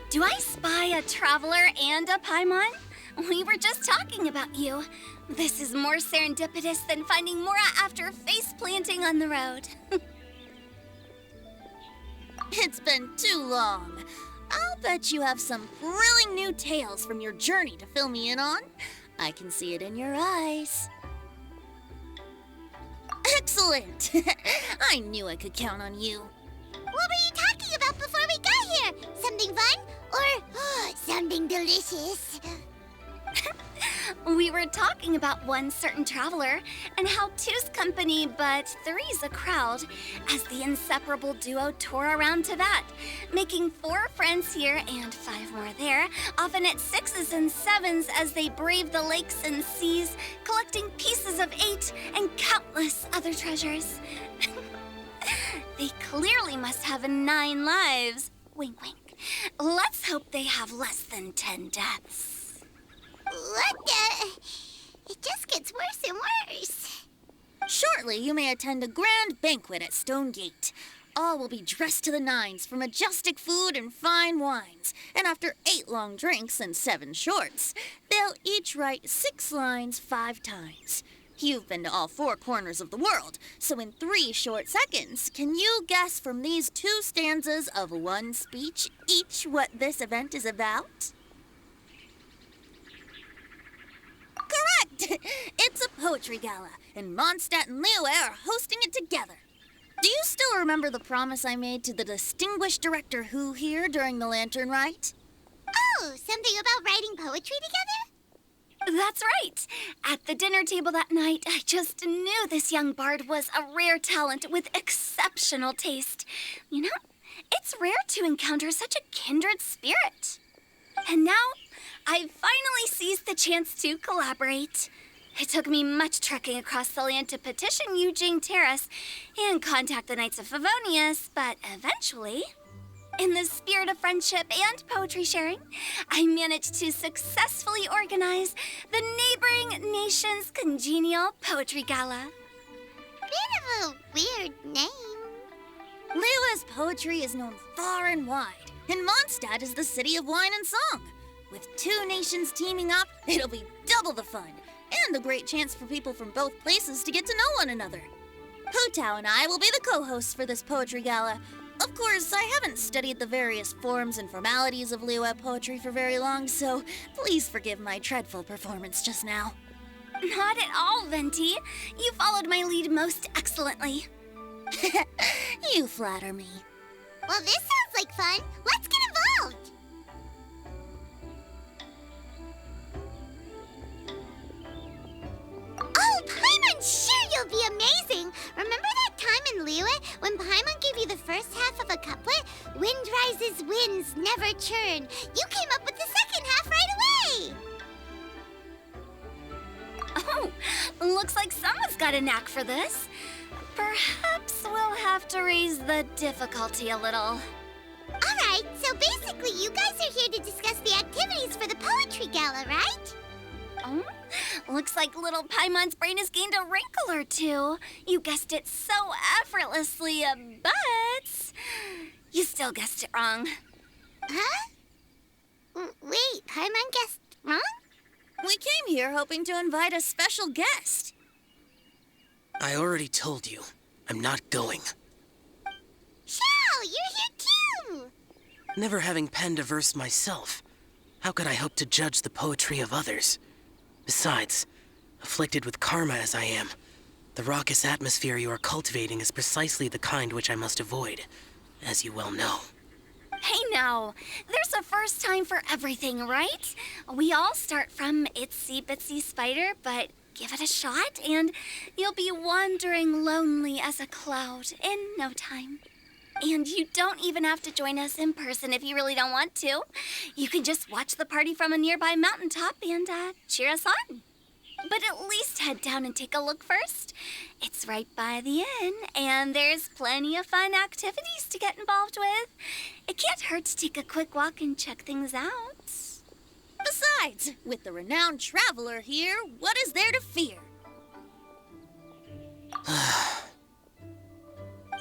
Do I spy a traveler and a Paimon? We were just talking about you. This is more serendipitous than finding Mora after face planting on the road. It's been too long. I'll bet you have some thrilling new tales from your journey to fill me in on. I can see it in your eyes. Excellent! I knew I could count on you. What were you talking about before we got here? Something fun? Or something delicious? We were talking about one certain traveler and how two's company but three's a crowd as the inseparable duo tour around Tibet, making 4 friends here and 5 more there, often at 6s and 7s as they brave the lakes and seas, collecting pieces of 8 and countless other treasures. They clearly must have 9 lives. Wink, wink. Let's hope they have less than 10 deaths. What the? It just gets worse and worse. Shortly, you may attend a grand banquet at Stone Gate. All will be dressed to the nines for majestic food and fine wines. And after 8 long drinks and 7 shorts, they'll each write 6 lines 5 times. You've been to all 4 corners of the world, so in 3 short seconds, can you guess from these 2 stanzas of 1 speech each what this event is about? Correct! It's a poetry gala, and Mondstadt and Liyue are hosting it together. Do you still remember the promise I made to the distinguished director Who here during the Lantern Rite? Oh, something about writing poetry together? That's right. At the dinner table that night, I just knew this young bard was a rare talent with exceptional taste. You know, it's rare to encounter such a kindred spirit. And now, I've finally seized the chance to collaborate. It took me much trekking across the land to petition Eugene Terrace and contact the Knights of Favonius, but eventually, in the spirit of friendship and poetry sharing, I managed to successfully organize the neighboring nation's congenial poetry gala. Bit of a weird name. Liyue's poetry is known far and wide, and Mondstadt is the city of wine and song. With 2 nations teaming up, it'll be double the fun, and a great chance for people from both places to get to know one another. Hu Tao and I will be the co-hosts for this poetry gala. Of course, I haven't studied the various forms and formalities of Liyue poetry for very long, so please forgive my dreadful performance just now. Not at all, Venti. You followed my lead most excellently. You flatter me. Well, this sounds like fun. Let's get involved. Oh, Paimon, sure you'll be amazing. Remember that time in Liyue when Paimon gave you the first half of a couplet? Wind rises, winds never churn. You came up with the second half right away. Oh, looks like someone's got a knack for this. Perhaps we'll have to raise the difficulty a little. All right, so basically you guys are here to discuss the activities for the poetry gala, right? Oh, looks like little Paimon's brain has gained a wrinkle or 2. You guessed it so effortlessly, but you still guessed it wrong. Huh? Wait, Paimon guessed wrong? We came here hoping to invite a special guest. I already told you, I'm not going. Xiao, you're here too! Never having penned a verse myself, how could I hope to judge the poetry of others? Besides, afflicted with karma as I am, the raucous atmosphere you are cultivating is precisely the kind which I must avoid, as you well know. Hey now, there's a first time for everything, right? We all start from itsy bitsy spider, but give it a shot and you'll be wandering lonely as a cloud in no time. And you don't even have to join us in person if you really don't want to. You can just watch the party from a nearby mountaintop and cheer us on. But at least head down and take a look first. It's right by the inn, and there's plenty of fun activities to get involved with. It can't hurt to take a quick walk and check things out. Besides, with the renowned traveler here, what is there to fear?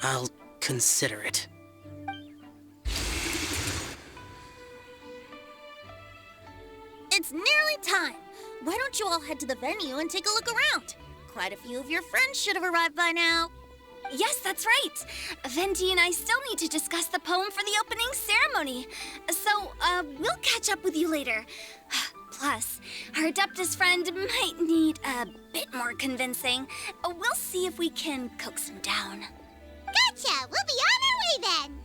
I'll consider it. nearly time. Why don't you all head to the venue and take a look around? Quite a few of your friends should have arrived by now. Yes, that's right. Venti and I still need to discuss the poem for the opening ceremony. So, we'll catch up with you later. Plus, our Adeptus friend might need a bit more convincing. We'll see if we can coax him down. Gotcha! We'll be on our way then!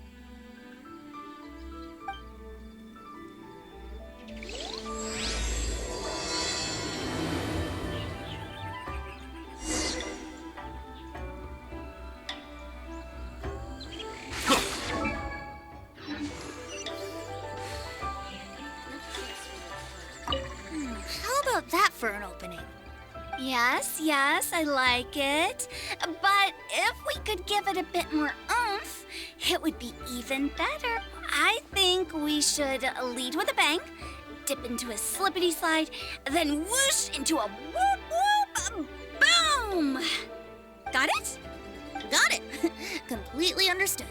How about that for an opening? Yes, I like it. But if we could give it a bit more oomph, it would be even better. I think we should lead with a bang, dip into a slippity slide, then whoosh into a whoop whoop boom! Got it? Got it. Completely understood.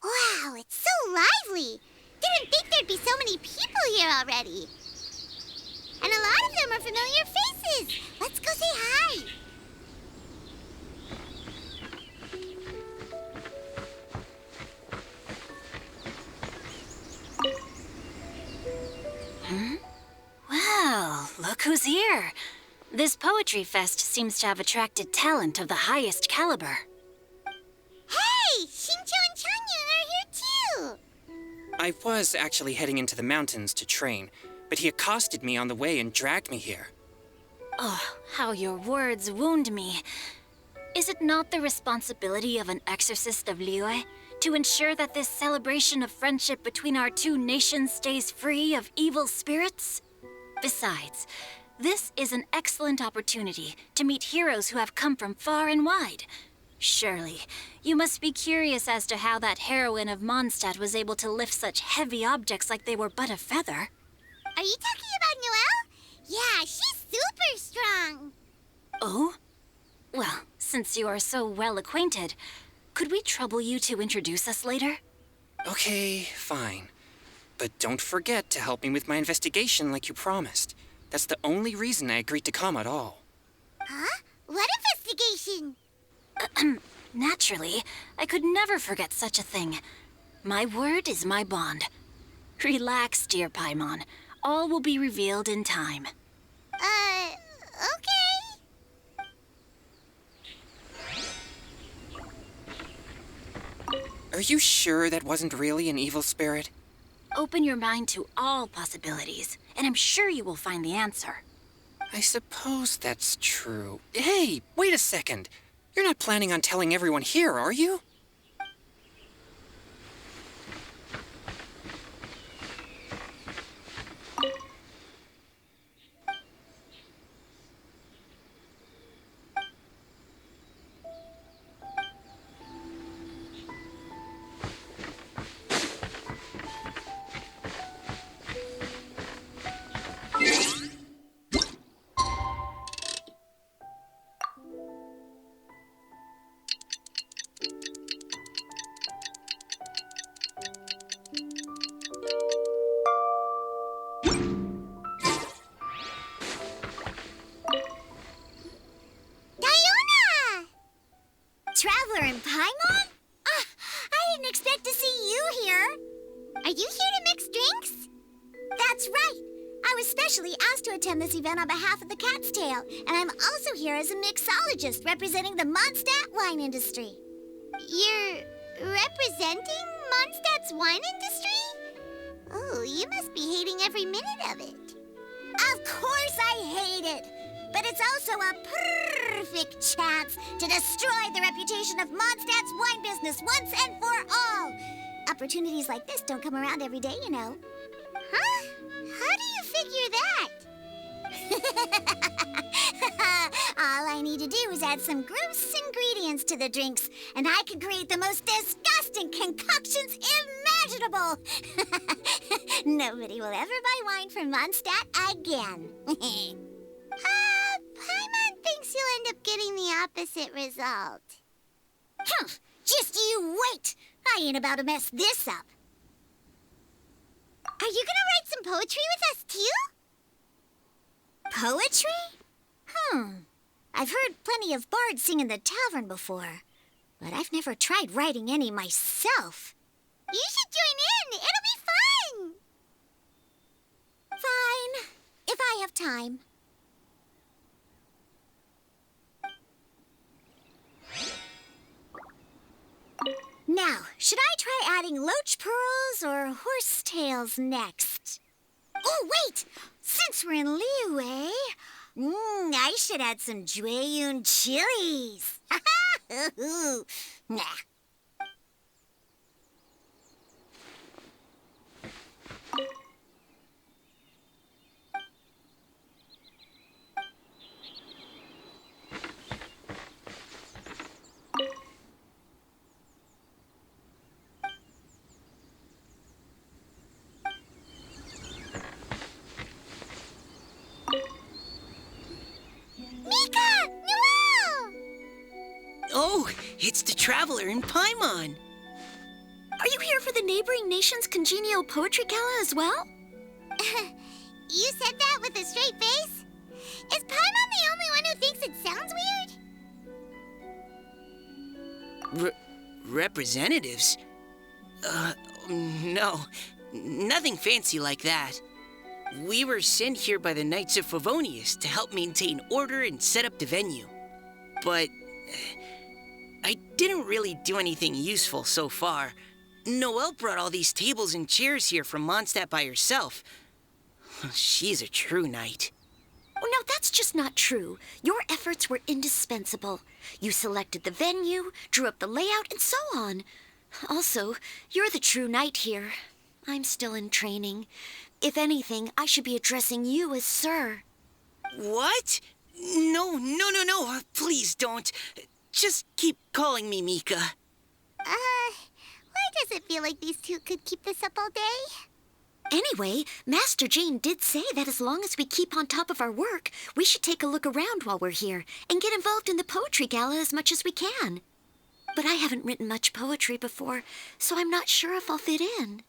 Wow, it's so lively! Didn't think there'd be so many people here already. And a lot of them are familiar faces. Let's go say hi. Well, look who's here. This poetry fest seems to have attracted talent of the highest caliber. Hey, Shincho and Changyun are here too. I was actually heading into the mountains to train, but he accosted me on the way and dragged me here. Oh, how your words wound me. Is it not the responsibility of an exorcist of Liyue to ensure that this celebration of friendship between our two nations stays free of evil spirits? Besides, this is an excellent opportunity to meet heroes who have come from far and wide. Surely, you must be curious as to how that heroine of Mondstadt was able to lift such heavy objects like they were but a feather. Are you talking about Noelle? Yeah, she's super strong. Oh? Well, since you are so well acquainted, could we trouble you to introduce us later? Okay, fine. But don't forget to help me with my investigation like you promised. That's the only reason I agreed to come at all. Huh? What investigation? Naturally, I could never forget such a thing. My word is my bond. Relax, dear Paimon. All will be revealed in time. Okay. Are you sure that wasn't really an evil spirit? Open your mind to all possibilities, and I'm sure you will find the answer. I suppose that's true. Hey, wait a second. You're not planning on telling everyone here, are you? Diona! Traveler in Paimon? I didn't expect to see you here. Are you here to mix drinks? That's right. I was specially asked to attend this event on behalf of the Cat's Tail, and I'm also here as a mixologist representing the Mondstadt wine industry. You're representing Mondstadt's wine industry? Oh, you must be hating every minute of it. Of course I hate it, but it's also a perfect chance to destroy the reputation of Mondstadt's wine business once and for all. Opportunities like this don't come around every day, you know. Huh? How do you figure that? All I need to do is add some gross ingredients to the drinks, and I can create the most disgusting concoctions imaginable. Nobody will ever buy wine from Mondstadt again. Paimon thinks you'll end up getting the opposite result. Just you wait. I ain't about to mess this up. Are you gonna write some poetry with us, too? Poetry? I've heard plenty of bards sing in the tavern before, but I've never tried writing any myself. You should join in. It'll be fun. Fine, if I have time. Now, should I try adding loach pearls or horse tails next? Oh, wait! Since we're in Liyue, I should add some Jueyun chilies. Nah. Mika! Noelle! Oh, it's the Traveler in Paimon. Are you here for the neighboring nation's congenial poetry gala as well? You said that with a straight face? Is Paimon the only one who thinks it sounds weird? Representatives? No. Nothing fancy like that. We were sent here by the Knights of Favonius to help maintain order and set up the venue. But I didn't really do anything useful so far. Noelle brought all these tables and chairs here from Mondstadt by herself. She's a true knight. Oh, no, that's just not true. Your efforts were indispensable. You selected the venue, drew up the layout, and so on. Also, you're the true knight here. I'm still in training. If anything, I should be addressing you as Sir. What? No. Please don't. Just keep calling me Mika. Why does it feel like these two could keep this up all day? Anyway, Master Jane did say that as long as we keep on top of our work, we should take a look around while we're here and get involved in the poetry gala as much as we can. But I haven't written much poetry before, so I'm not sure if I'll fit in.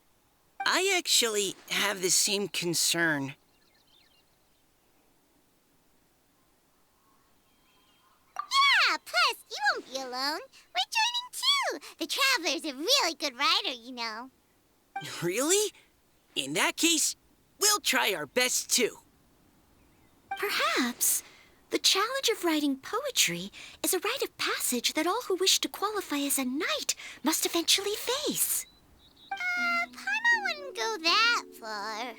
I actually have the same concern. Yeah, plus, you won't be alone. We're joining too. The Traveler's a really good writer, you know. Really? In that case, we'll try our best too. Perhaps the challenge of writing poetry is a rite of passage that all who wish to qualify as a knight must eventually face. Paimon wouldn't go that far.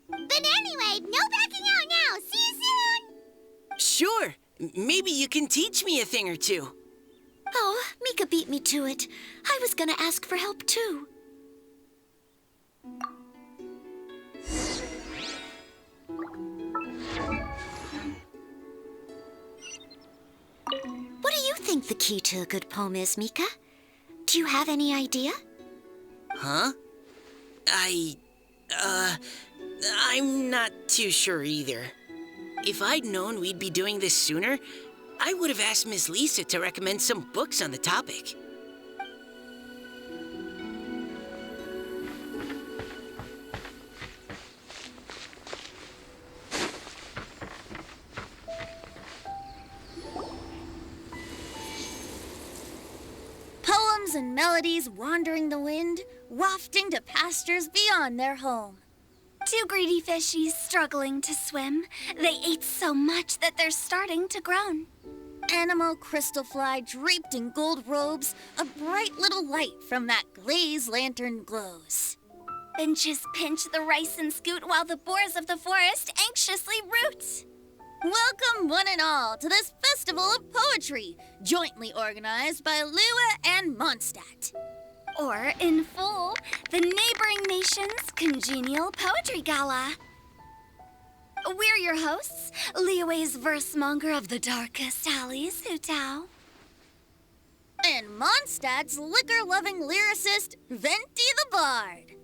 But anyway, no backing out now. See you soon. Sure. Maybe you can teach me a thing or two. Oh, Mika beat me to it. I was gonna ask for help too. What do you think the key to a good poem is, Mika? Do you have any idea? Huh? I'm not too sure either. If I'd known we'd be doing this sooner, I would have asked Miss Lisa to recommend some books on the topic. Poems and melodies wandering the wind, wafting to pastures beyond their home. Two greedy fishies struggling to swim. They ate so much that they're starting to groan. Animal crystal fly draped in gold robes, a bright little light from that glazed lantern glows. Benches pinch the rice and scoot while the boars of the forest anxiously root. Welcome, one and all, to this festival of poetry, jointly organized by Lua and Mondstadt. Or, in full, the neighboring nation's congenial poetry gala. We're your hosts, Liyue's versemonger of the darkest alleys, Hutao. And Mondstadt's liquor-loving lyricist, Venti the Bard.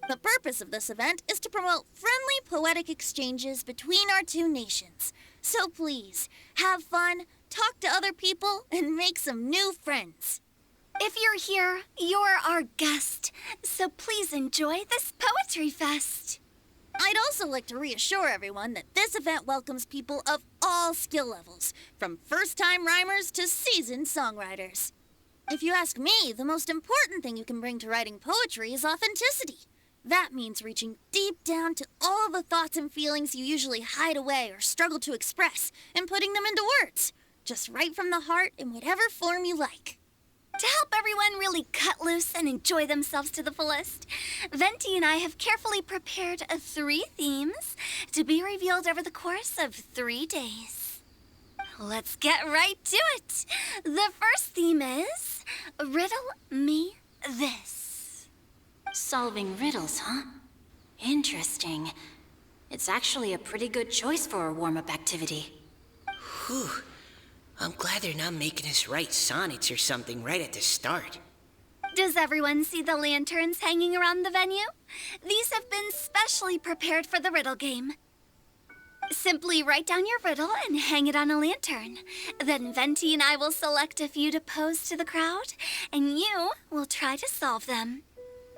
The purpose of this event is to promote friendly poetic exchanges between our two nations. So please, have fun, talk to other people, and make some new friends. If you're here, you're our guest, so please enjoy this poetry fest. I'd also like to reassure everyone that this event welcomes people of all skill levels, from first-time rhymers to seasoned songwriters. If you ask me, the most important thing you can bring to writing poetry is authenticity. That means reaching deep down to all the thoughts and feelings you usually hide away or struggle to express, and putting them into words, just right from the heart in whatever form you like. To help everyone really cut loose and enjoy themselves to the fullest, Venti and I have carefully prepared 3 themes to be revealed over the course of 3 days. Let's get right to it. The first theme is Riddle Me This. Solving riddles, huh? Interesting. It's actually a pretty good choice for a warm-up activity. Whew. I'm glad they're not making us write sonnets or something right at the start. Does everyone see the lanterns hanging around the venue? These have been specially prepared for the riddle game. Simply write down your riddle and hang it on a lantern. Then Venti and I will select a few to pose to the crowd, and you will try to solve them.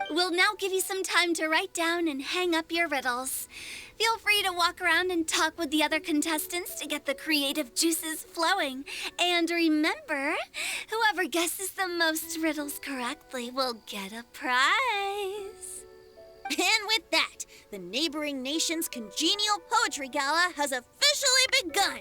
We'll now give you some time to write down and hang up your riddles. Feel free to walk around and talk with the other contestants to get the creative juices flowing. And remember, whoever guesses the most riddles correctly will get a prize. And with that, the neighboring nation's congenial poetry gala has officially begun.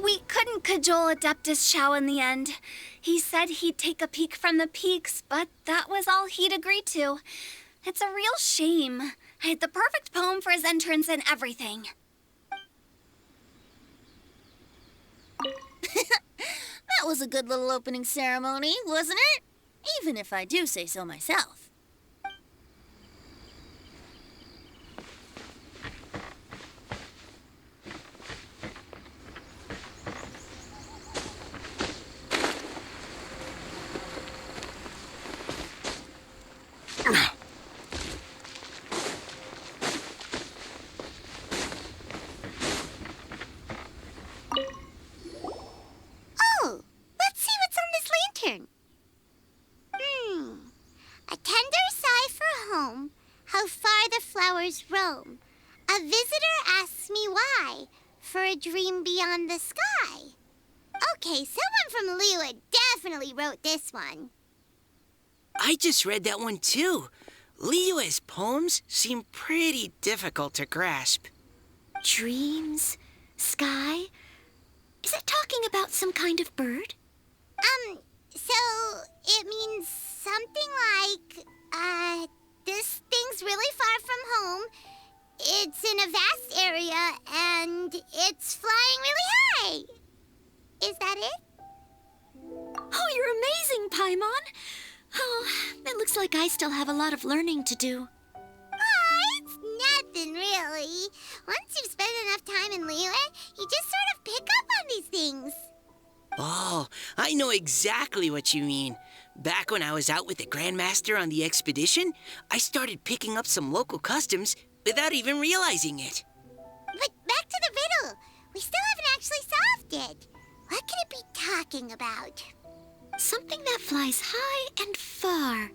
We couldn't cajole Adeptus Shao in the end. He said he'd take a peek from the peaks, but that was all he'd agreed to. It's a real shame. I had the perfect poem for his entrance and everything. That was a good little opening ceremony, wasn't it? Even if I do say so myself. Oh, let's see what's on this lantern. A tender sigh for home, how far the flowers roam. A visitor asks me why, for a dream beyond the sky. Okay, someone from Lua definitely wrote this one. I just read that one too. Liyue's poems seem pretty difficult to grasp. Dreams? Sky? Is it talking about some kind of bird? So it means something like, this thing's really far from home. It's in a vast area, and it's flying really high. Is that it? Oh, you're amazing, Paimon! Oh, it looks like I still have a lot of learning to do. It's nothing really. Once you've spent enough time in Liyue, you just sort of pick up on these things. Oh, I know exactly what you mean. Back when I was out with the Grandmaster on the expedition, I started picking up some local customs without even realizing it. But back to the riddle. We still haven't actually solved it. What could it be talking about? Something that flies high and far.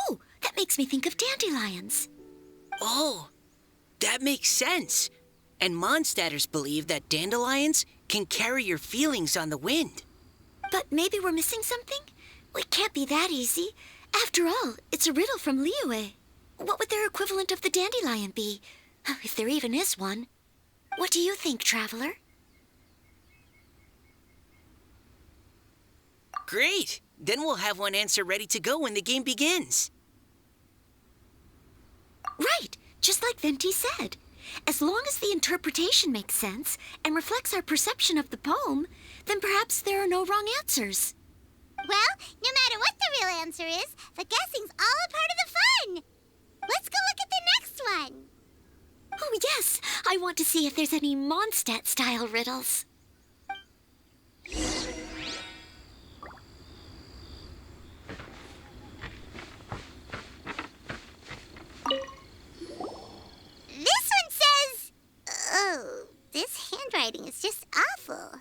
Oh, that makes me think of dandelions. Oh, that makes sense. And Mondstadters believe that dandelions can carry your feelings on the wind. But maybe we're missing something? It can't be that easy. After all, it's a riddle from Liyue. What would their equivalent of the dandelion be? If there even is one. What do you think, Traveler? Great! Then we'll have one answer ready to go when the game begins. Right, just like Venti said. As long as the interpretation makes sense and reflects our perception of the poem, then perhaps there are no wrong answers. Well, no matter what the real answer is, the guessing's all a part of the fun. Let's go look at the next one. Oh, yes, I want to see if there's any Mondstadt-style riddles. This one says... Oh, this handwriting is just awful.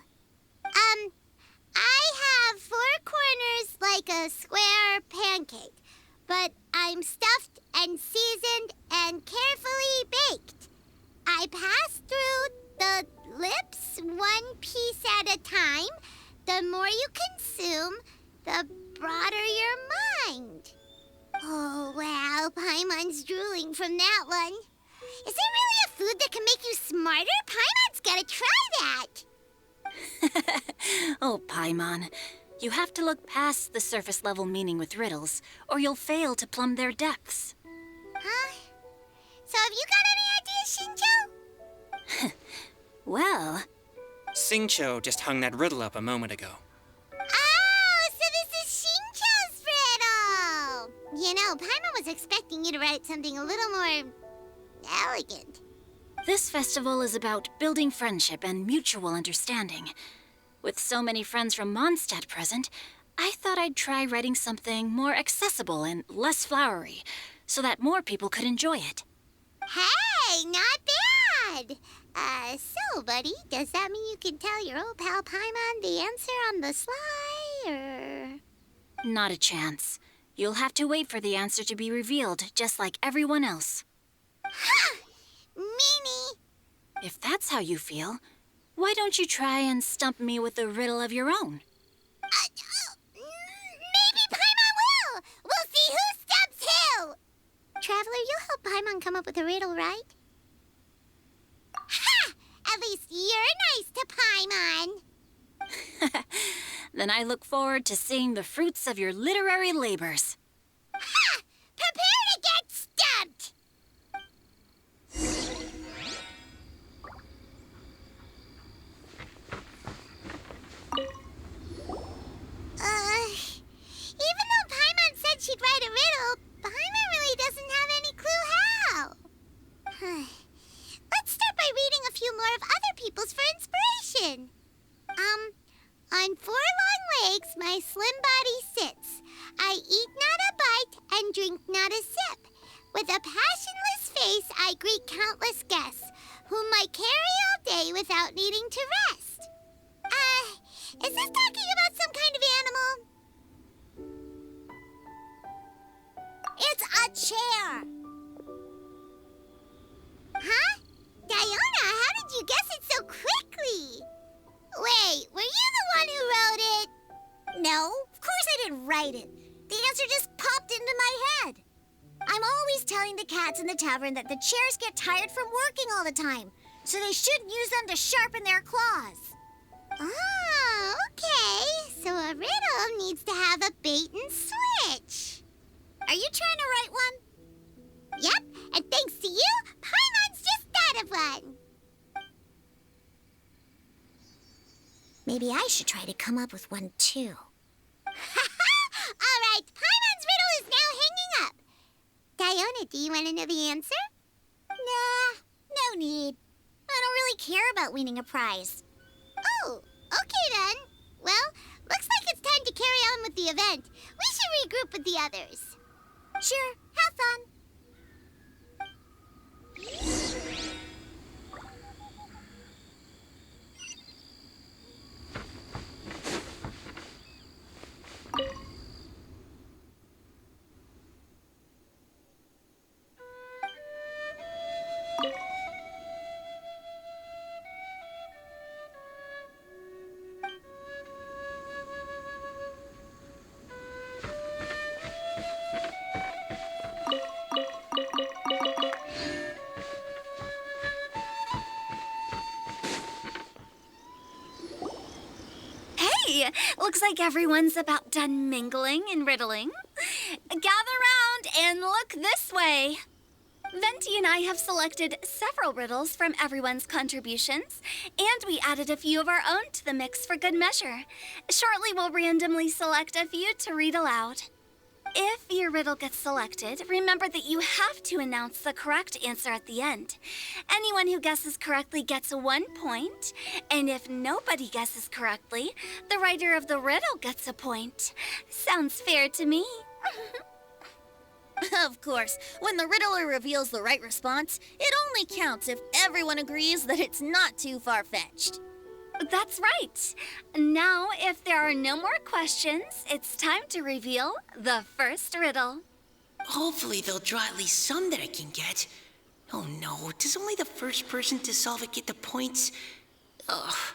I have 4 corners like a square pancake, but I'm stuffed and seasoned and carefully baked. I pass through the lips 1 piece at a time. The more you consume, the broader your mind. Oh, wow, Paimon's drooling from that one. Is there really a food that can make you smarter? Paimon's gotta try that. Oh, Paimon. You have to look past the surface-level meaning with riddles, or you'll fail to plumb their depths. Huh? So have you got any ideas, Shinjo? Well, Xingqiu just hung that riddle up a moment ago. Oh, so this is Shinjo's riddle! You know, Paimon was expecting you to write something a little more... elegant. this festival is about building friendship and mutual understanding. With so many friends from Mondstadt present, I thought I'd try writing something more accessible and less flowery, so that more people could enjoy it. Hey, not bad! So, buddy, does that mean you can tell your old pal Paimon the answer on the sly, or...? Not a chance. You'll have to wait for the answer to be revealed, just like everyone else. Ha! Meanie! If that's how you feel, why don't you try and stump me with a riddle of your own? Maybe Paimon will! We'll see who stumps who! Traveler, you'll help Paimon come up with a riddle, right? Ha! At least you're nice to Paimon. Then I look forward to seeing the fruits of your literary labors. Ha! Prepare to get stumped! Even though Paimon said she'd write a riddle, Paimon really doesn't have any clue how. Let's start by reading a few more of other people's for inspiration. On 4 long legs, my slim body sits. I eat not a bite and drink not a sip. With a passionless face, I greet countless guests, whom I carry all day without needing to rest. Is this talking about some kind of animal? It's a chair. Huh? Diona, how did you guess it so quickly? Wait, were you the one who wrote it? No, of course I didn't write it. The answer just popped into my head. I'm always telling the cats in the tavern that the chairs get tired from working all the time, so they shouldn't use them to sharpen their claws. Oh, okay. So a riddle needs to have a bait and switch. Are you trying to write one? Yep, and thanks to you, Paimon's just thought of one. Maybe I should try to come up with one, too. All right, Paimon's riddle is now hanging up. Diona, do you want to know the answer? Nah, no need. I don't really care about winning a prize. Oh, okay then. Well, looks like it's time to carry on with the event. We should regroup with the others. Sure, have fun. Looks like everyone's about done mingling and riddling. Gather round and look this way. Venti and I have selected several riddles from everyone's contributions, and we added a few of our own to the mix for good measure. Shortly, we'll randomly select a few to read aloud. If your riddle gets selected, remember that you have to announce the correct answer at the end. Anyone who guesses correctly gets 1 point, and if nobody guesses correctly, the writer of the riddle gets a point. Sounds fair to me. Of course, when the riddler reveals the right response, it only counts if everyone agrees that it's not too far-fetched. That's right. Now, if there are no more questions, it's time to reveal the first riddle. Hopefully they'll draw at least some that I can get. Oh no, does only the first person to solve it get the points? Ugh,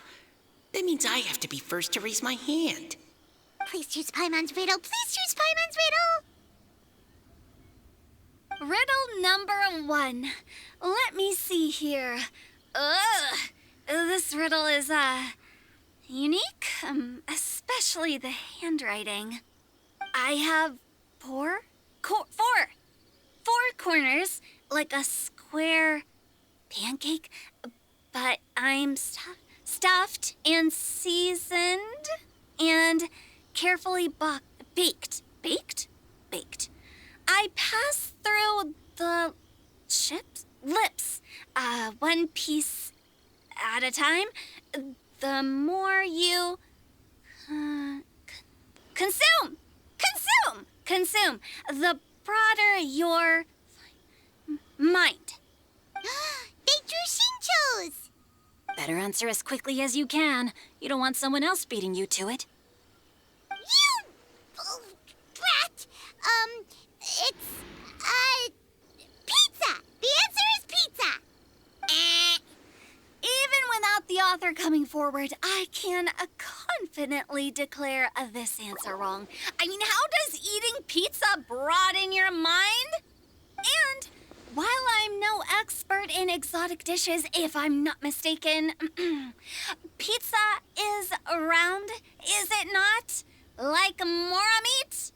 that means I have to be first to raise my hand. Please choose Paimon's riddle. Please choose Paimon's riddle. Riddle number 1. Let me see here. Ugh. This riddle is, unique, especially the handwriting. I have four corners, like a square pancake, but I'm stuffed and seasoned and carefully baked. Baked. I pass through the lips, one piece at a time. The more you consume, the broader your mind. They drew Shinchos! Better answer as quickly as you can. You don't want someone else beating you to it. You brat! It's, pizza! The answer is pizza! Even without the author coming forward, I can confidently declare this answer wrong. I mean, how does eating pizza broaden your mind? And while I'm no expert in exotic dishes, if I'm not mistaken, pizza is round, is it not? Like mora meat?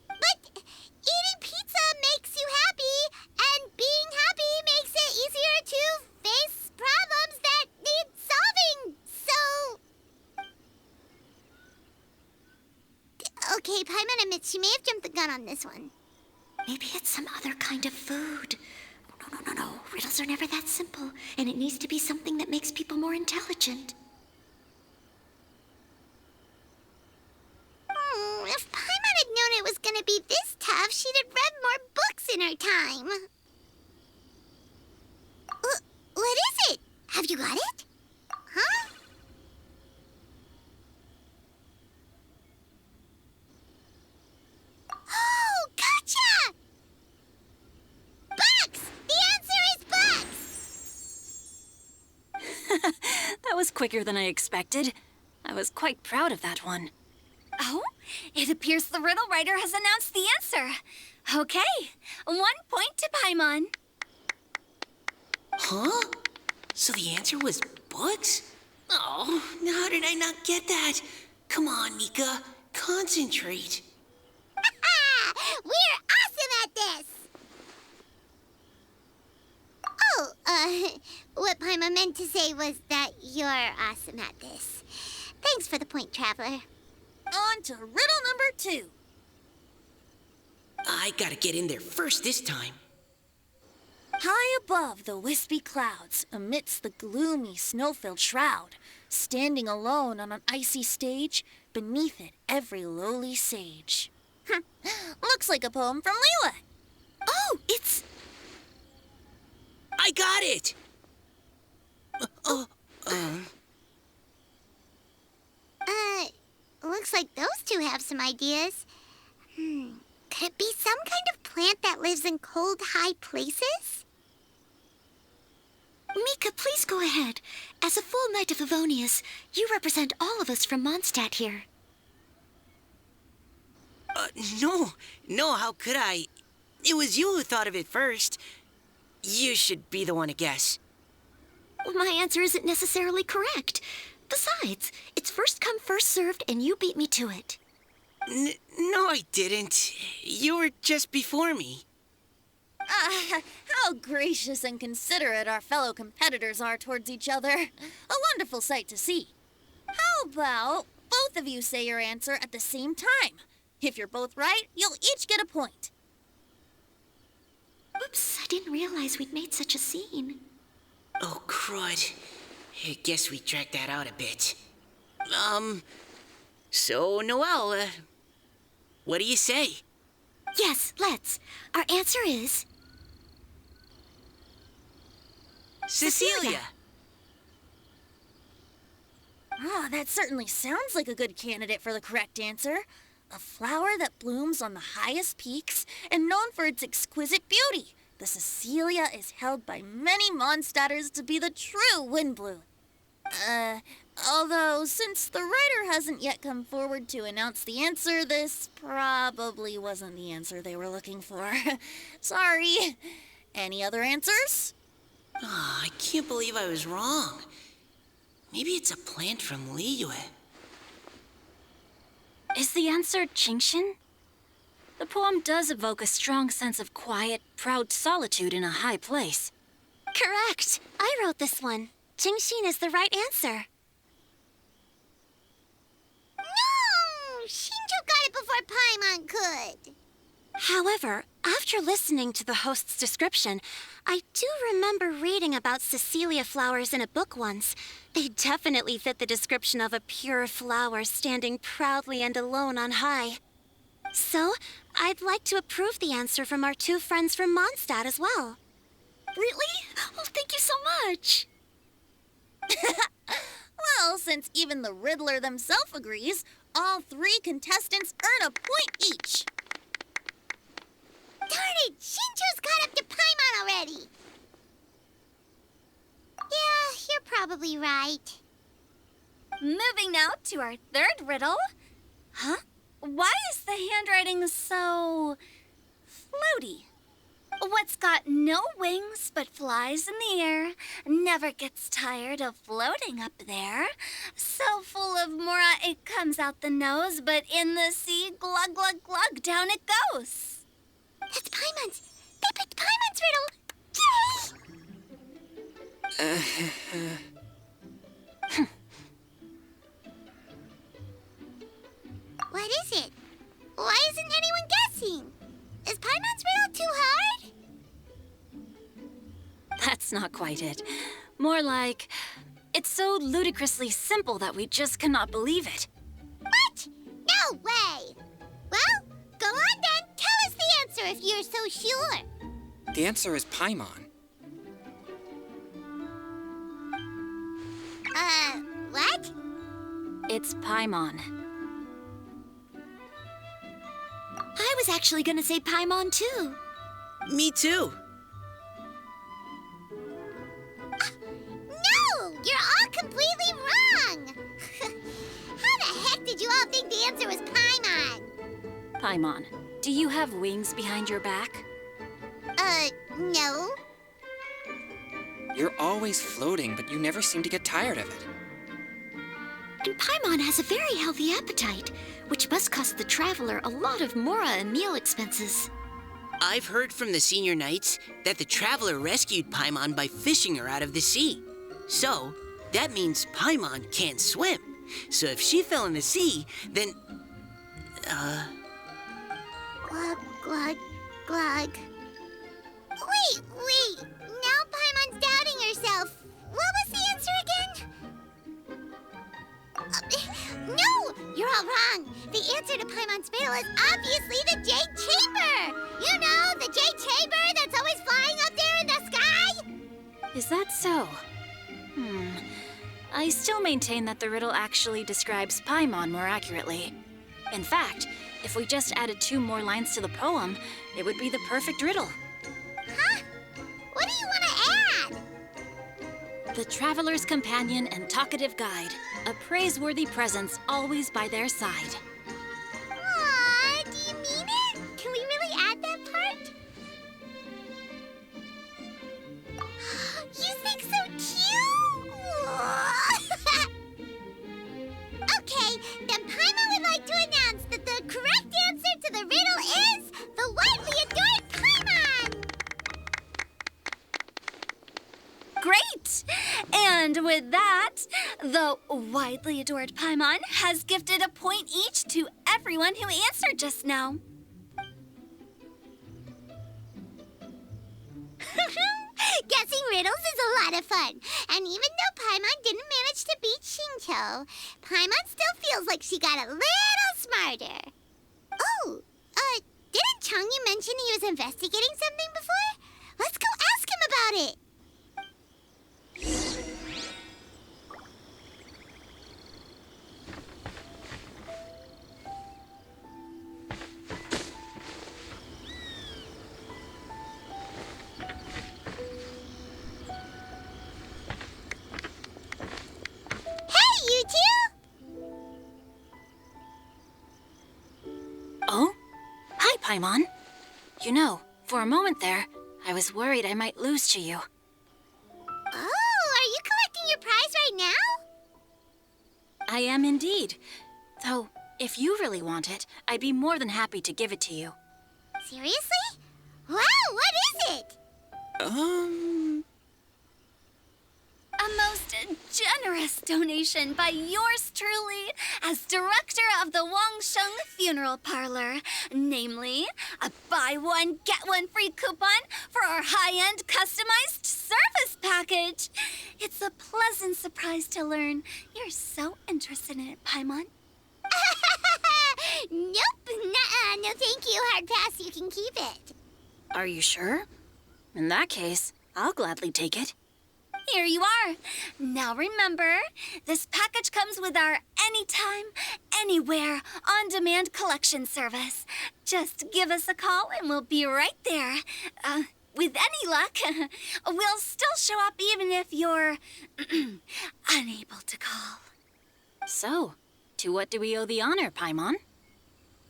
But eating pizza makes you happy, and being happy makes it easier to face problems that need solving, so... Okay, Paimon admits she may have jumped the gun on this one. Maybe it's some other kind of food. No. Riddles are never that simple, and it needs to be something that makes people more intelligent. If Paimon had known it was gonna be this tough, she'd have read more books in her time. What is it? Have you got it? Huh? Oh, gotcha! Bugs! The answer is bugs! That was quicker than I expected. I was quite proud of that one. Oh, it appears the riddle writer has announced the answer. Okay, 1 point to Paimon. Huh? So the answer was bugs? Oh, how did I not get that? Come on, Mika, concentrate. We're awesome at this! Oh, what Paimon meant to say was that you're awesome at this. Thanks for the point, Traveler. On to riddle number 2. I gotta get in there first this time. High above the wispy clouds, amidst the gloomy snow-filled shroud, standing alone on an icy stage, beneath it every lowly sage. Looks like a poem from Leela. Oh, it's... I got it! Looks like those two have some ideas. Could it be some kind of plant that lives in cold, high places? Mika, please go ahead. As a full Knight of Favonius, you represent all of us from Mondstadt here. No, how could I? It was you who thought of it first. You should be the one to guess. My answer isn't necessarily correct. Besides, it's first come, first served, and you beat me to it. No, I didn't. You were just before me. How gracious and considerate our fellow competitors are towards each other. A wonderful sight to see. How about both of you say your answer at the same time? If you're both right, you'll each get a point. Oops, I didn't realize we'd made such a scene. Oh, crud. I guess we dragged that out a bit. So, Noelle, what do you say? Yes, let's. Our answer is... Cecilia! Ah, that certainly sounds like a good candidate for the correct answer. A flower that blooms on the highest peaks and known for its exquisite beauty. The Cecilia is held by many Mondstadters to be the true Windblue. Although, since the writer hasn't yet come forward to announce the answer, this probably wasn't the answer they were looking for. Sorry. Any other answers? Oh, I can't believe I was wrong. Maybe it's a plant from Liyue. Is the answer Genshin? The poem does evoke a strong sense of quiet, proud solitude in a high place. Correct. I wrote this one. Genshin is the right answer. No! Shinjo got it before Paimon could. However, after listening to the host's description, I do remember reading about Cecilia flowers in a book once. They definitely fit the description of a pure flower standing proudly and alone on high. So, I'd like to approve the answer from our two friends from Mondstadt as well. Really? Oh, thank you so much. Well, since even the Riddler themselves agrees, all three contestants earn a point each. Darn it! Shinjo's caught up to Paimon already! Yeah, you're probably right. Moving now to our third riddle. Huh? Why is the handwriting so... floaty? What's got no wings but flies in the air, never gets tired of floating up there, so full of mora it comes out the nose, but in the sea, glug, glug, glug, down it goes. That's Paimon's! They picked Paimon's riddle! Yay! What is it? Why isn't anyone guessing? Is Paimon's riddle too hard? That's not quite it. More like, it's so ludicrously simple that we just cannot believe it. What? No way! Well, go on then. Tell us the answer if you're so sure. The answer is Paimon. What? It's Paimon. I was actually gonna say Paimon too. Me too. No! You're all completely wrong! How the heck did you all think the answer was Paimon? Paimon, do you have wings behind your back? No. You're always floating, but you never seem to get tired of it. And Paimon has a very healthy appetite, which must cost the traveler a lot of mora and meal expenses. I've heard from the senior knights that the traveler rescued Paimon by fishing her out of the sea. So, that means Paimon can't swim. So if she fell in the sea, then... Glug, glug, glug. Wait. Now Paimon's doubting herself. What was the answer again? No! You're all wrong. The answer to Paimon's riddle is obviously the Jade Chamber! You know, the Jade Chamber that's always flying up there in the sky? Is that so? I still maintain that the riddle actually describes Paimon more accurately. In fact, if we just added 2 more lines to the poem, it would be the perfect riddle. Huh? What do you want to add? The traveler's companion and talkative guide, a praiseworthy presence always by their side. Aw, do you mean it? Can we really add that part? You think so cute? so widely adored Paimon has gifted a point each to everyone who answered just now. Guessing riddles is a lot of fun. And even though Paimon didn't manage to beat Shinto, Paimon still feels like she got a little smarter. Oh, didn't Changyu mention he was investigating something before? Let's go ask him about it. Hey, you two! Oh? Hi, Paimon. You know, for a moment there, I was worried I might lose to you. Oh, are you collecting your prize right now? I am indeed. Though, if you really want it, I'd be more than happy to give it to you. Seriously? Wow, what is it? A most generous donation by yours truly as director of the Wangsheng Funeral Parlor. Namely, a buy one, get one free coupon for our high-end customized service package. It's a pleasant surprise to learn you're so interested in it, Paimon. Nope, nuh-uh, no thank you, hard pass, you can keep it. Are you sure? In that case, I'll gladly take it. Here you are. Now remember, this package comes with our anytime, anywhere, on-demand collection service. Just give us a call and we'll be right there. With any luck, we'll still show up even if you're unable to call. So, to what do we owe the honor, Paimon?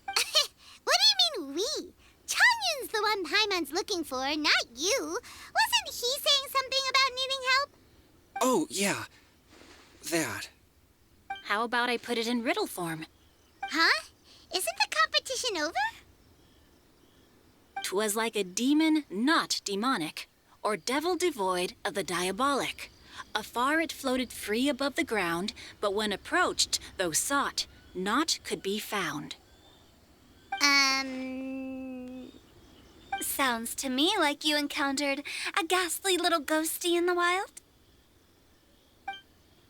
What do you mean we? Changyun's the one Paimon's looking for, not you. Wasn't he saying something about needing help? Oh, yeah. That. How about I put it in riddle form? Huh? Isn't the competition over? 'Twas like a demon not demonic, or devil devoid of the diabolic. Afar it floated free above the ground, but when approached, though sought, naught could be found. Sounds to me like you encountered a ghastly little ghostie in the wild.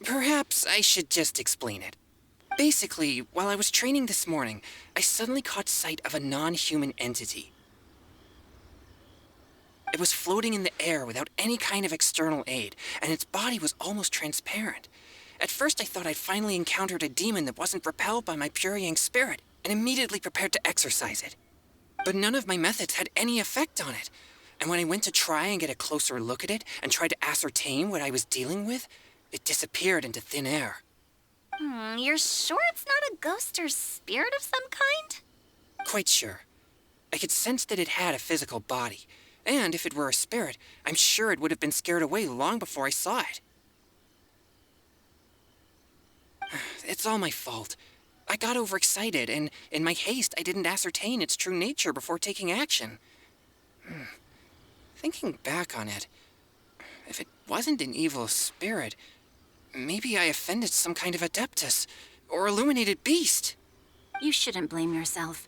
Perhaps I should just explain it. Basically, while I was training this morning, I suddenly caught sight of a non-human entity. It was floating in the air without any kind of external aid, and its body was almost transparent. At first, I thought I'd finally encountered a demon that wasn't repelled by my pure yang spirit, and immediately prepared to exorcise it. But none of my methods had any effect on it, and when I went to try and get a closer look at it and tried to ascertain what I was dealing with, it disappeared into thin air. You're sure it's not a ghost or spirit of some kind? Quite sure. I could sense that it had a physical body, and if it were a spirit, I'm sure it would have been scared away long before I saw it. It's all my fault. I got overexcited, and in my haste, I didn't ascertain its true nature before taking action. Thinking back on it, if it wasn't an evil spirit, maybe I offended some kind of adeptus or illuminated beast. You shouldn't blame yourself.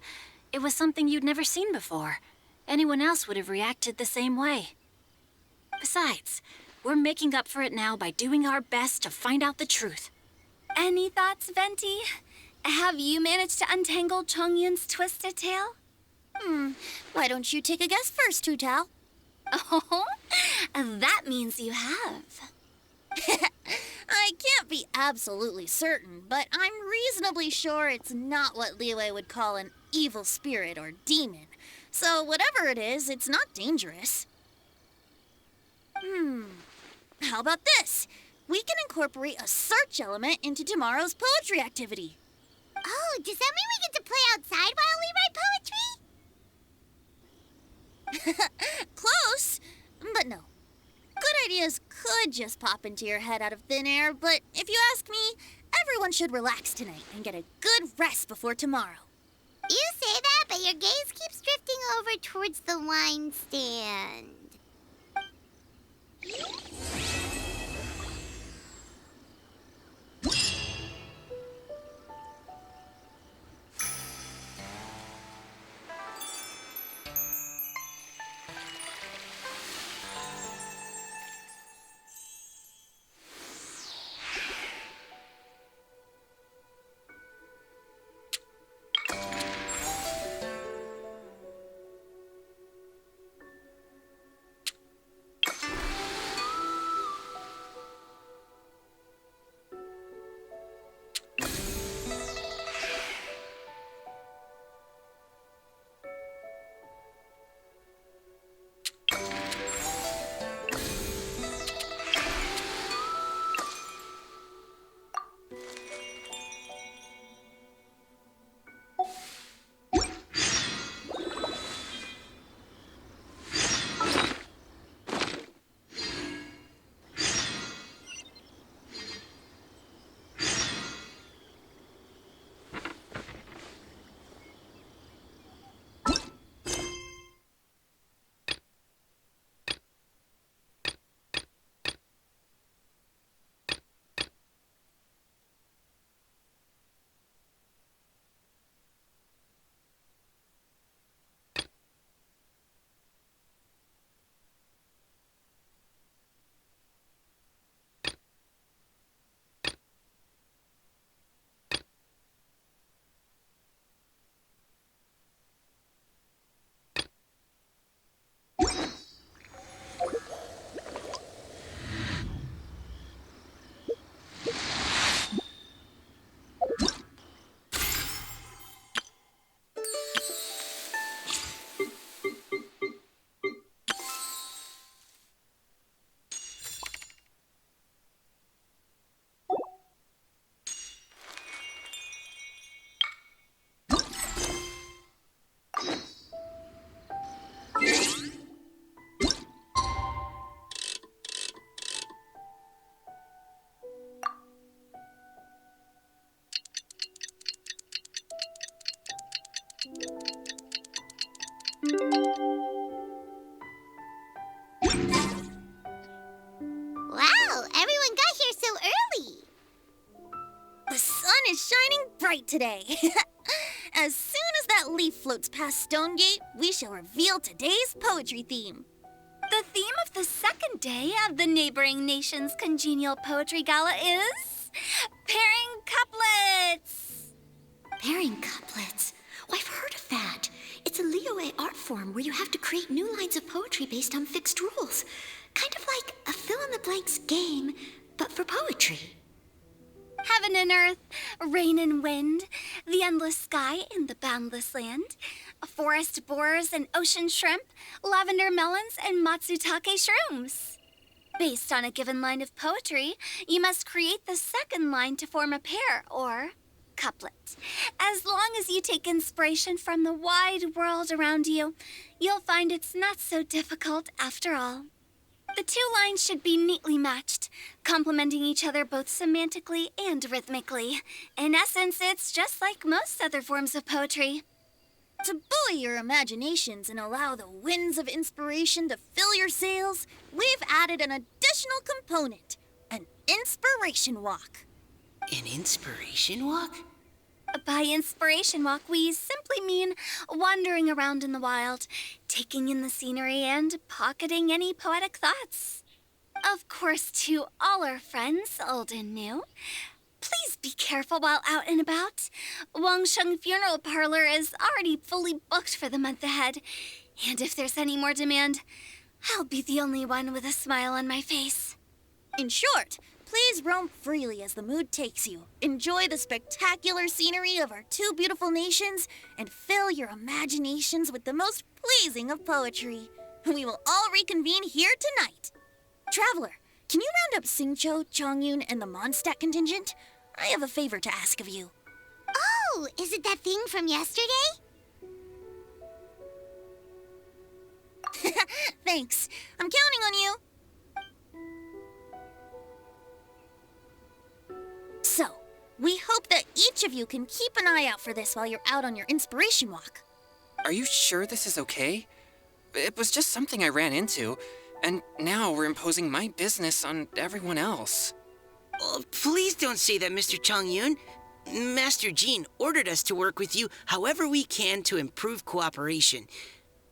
It was something you'd never seen before. Anyone else would have reacted the same way. Besides, we're making up for it now by doing our best to find out the truth. Any thoughts, Venti? Have you managed to untangle Chongyun's twisted tail? Why don't you take a guess first, Tutao? Oh, that means you have. I can't be absolutely certain, but I'm reasonably sure it's not what Liyue would call an evil spirit or demon. So whatever it is, it's not dangerous. How about this? We can incorporate a search element into tomorrow's poetry activity. Oh, does that mean we get to play outside while we write poetry? Close, but no. Good ideas could just pop into your head out of thin air, but if you ask me, everyone should relax tonight and get a good rest before tomorrow. You say that, but your gaze keeps drifting over towards the wine stand. Wow, everyone got here so early. The sun is shining bright today. As soon as that leaf floats past Stonegate, we shall reveal today's poetry theme. The theme of the second day of the neighboring nation's congenial poetry gala is pairing couplets. Pairing couplets. Oh, I've heard of that. It's a Liyue art form where you have to create new lines of poetry based on fixed rules. Kind of like a fill-in-the-blanks game, but for poetry. Heaven and earth, rain and wind, the endless sky and the boundless land, forest borers and ocean shrimp, lavender melons and matsutake shrooms. Based on a given line of poetry, you must create the second line to form a pair, or couplet. As long as you take inspiration from the wide world around you, you'll find it's not so difficult after all. The two lines should be neatly matched, complementing each other both semantically and rhythmically. In essence, it's just like most other forms of poetry. To buoy your imaginations and allow the winds of inspiration to fill your sails, we've added an additional component, an inspiration walk. An inspiration walk? By inspiration walk, we simply mean wandering around in the wild, taking in the scenery and pocketing any poetic thoughts. Of course, to all our friends, old and new, please be careful while out and about. Wangsheng Funeral Parlor is already fully booked for the month ahead, and if there's any more demand, I'll be the only one with a smile on my face. In short, please roam freely as the mood takes you. Enjoy the spectacular scenery of our two beautiful nations and fill your imaginations with the most pleasing of poetry. We will all reconvene here tonight. Traveler, can you round up Xingqiu, Chongyun, and the Mondstadt contingent? I have a favor to ask of you. Oh, is it that thing from yesterday? Thanks. I'm counting on you. So, we hope that each of you can keep an eye out for this while you're out on your inspiration walk. Are you sure this is okay? It was just something I ran into, and now we're imposing my business on everyone else. Oh, please don't say that, Mr. Chongyun. Master Jean ordered us to work with you however we can to improve cooperation.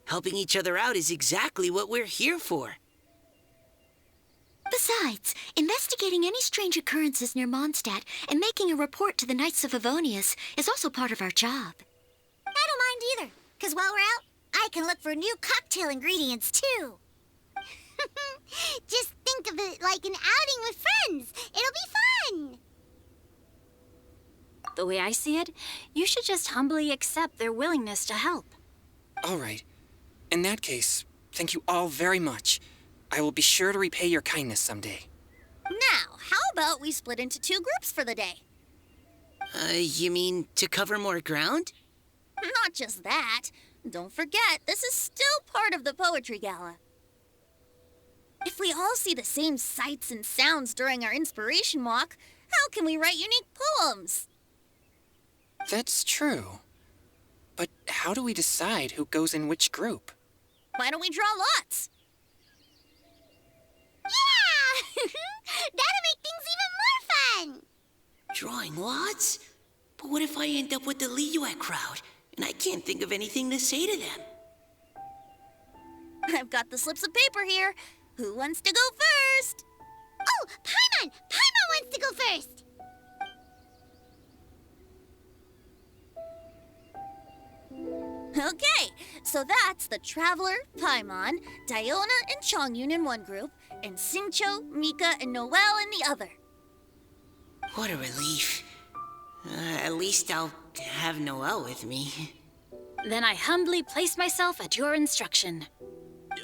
Helping each other out is exactly what we're here for. Besides, investigating any strange occurrences near Mondstadt and making a report to the Knights of Favonius is also part of our job. I don't mind either, because while we're out, I can look for new cocktail ingredients too. Just think of it like an outing with friends. It'll be fun. The way I see it, you should just humbly accept their willingness to help. All right. In that case, thank you all very much. I will be sure to repay your kindness someday. Now, how about we split into two groups for the day? You mean to cover more ground? Not just that. Don't forget, this is still part of the Poetry Gala. If we all see the same sights and sounds during our inspiration walk, how can we write unique poems? That's true. But how do we decide who goes in which group? Why don't we draw lots? Yeah! That'll make things even more fun. Drawing lots? But what if I end up with the Liyue crowd, and I can't think of anything to say to them? I've got the slips of paper here. Who wants to go first? Oh, Paimon! Paimon wants to go first. Okay, so that's the Traveler, Paimon, Diona, and Chongyun in one group, and Xingqiu, Mika, and Noelle in the other. What a relief. At least I'll have Noelle with me. Then I humbly place myself at your instruction.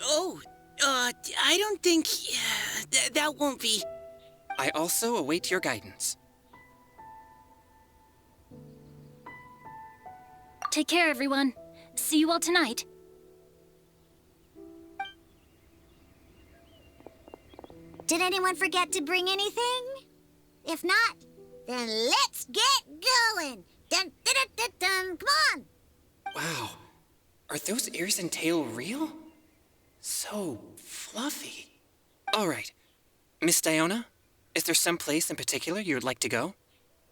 Oh, I don't think... that won't be... I also await your guidance. Take care, everyone. See you all tonight. Did anyone forget to bring anything? If not, then let's get going. Dun, dun, dun, dun, dun. Come on. Wow. Are those ears and tail real? So fluffy. All right. Miss Diona, is there some place in particular you would like to go?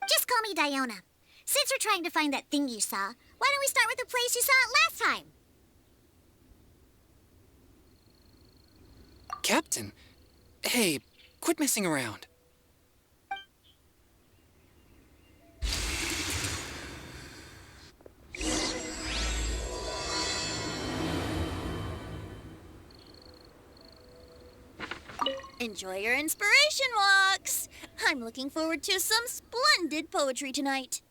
Just call me Diona. Since we're trying to find that thing you saw, why don't we start with the place you saw it last time? Captain, hey, quit messing around. Enjoy your inspiration walks. I'm looking forward to some splendid poetry tonight.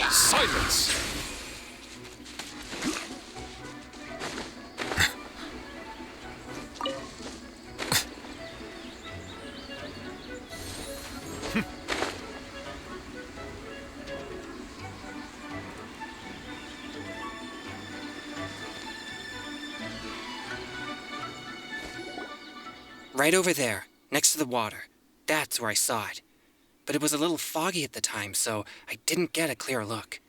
Silence! Right over there, next to the water. That's where I saw it. But it was a little foggy at the time, so I didn't get a clear look.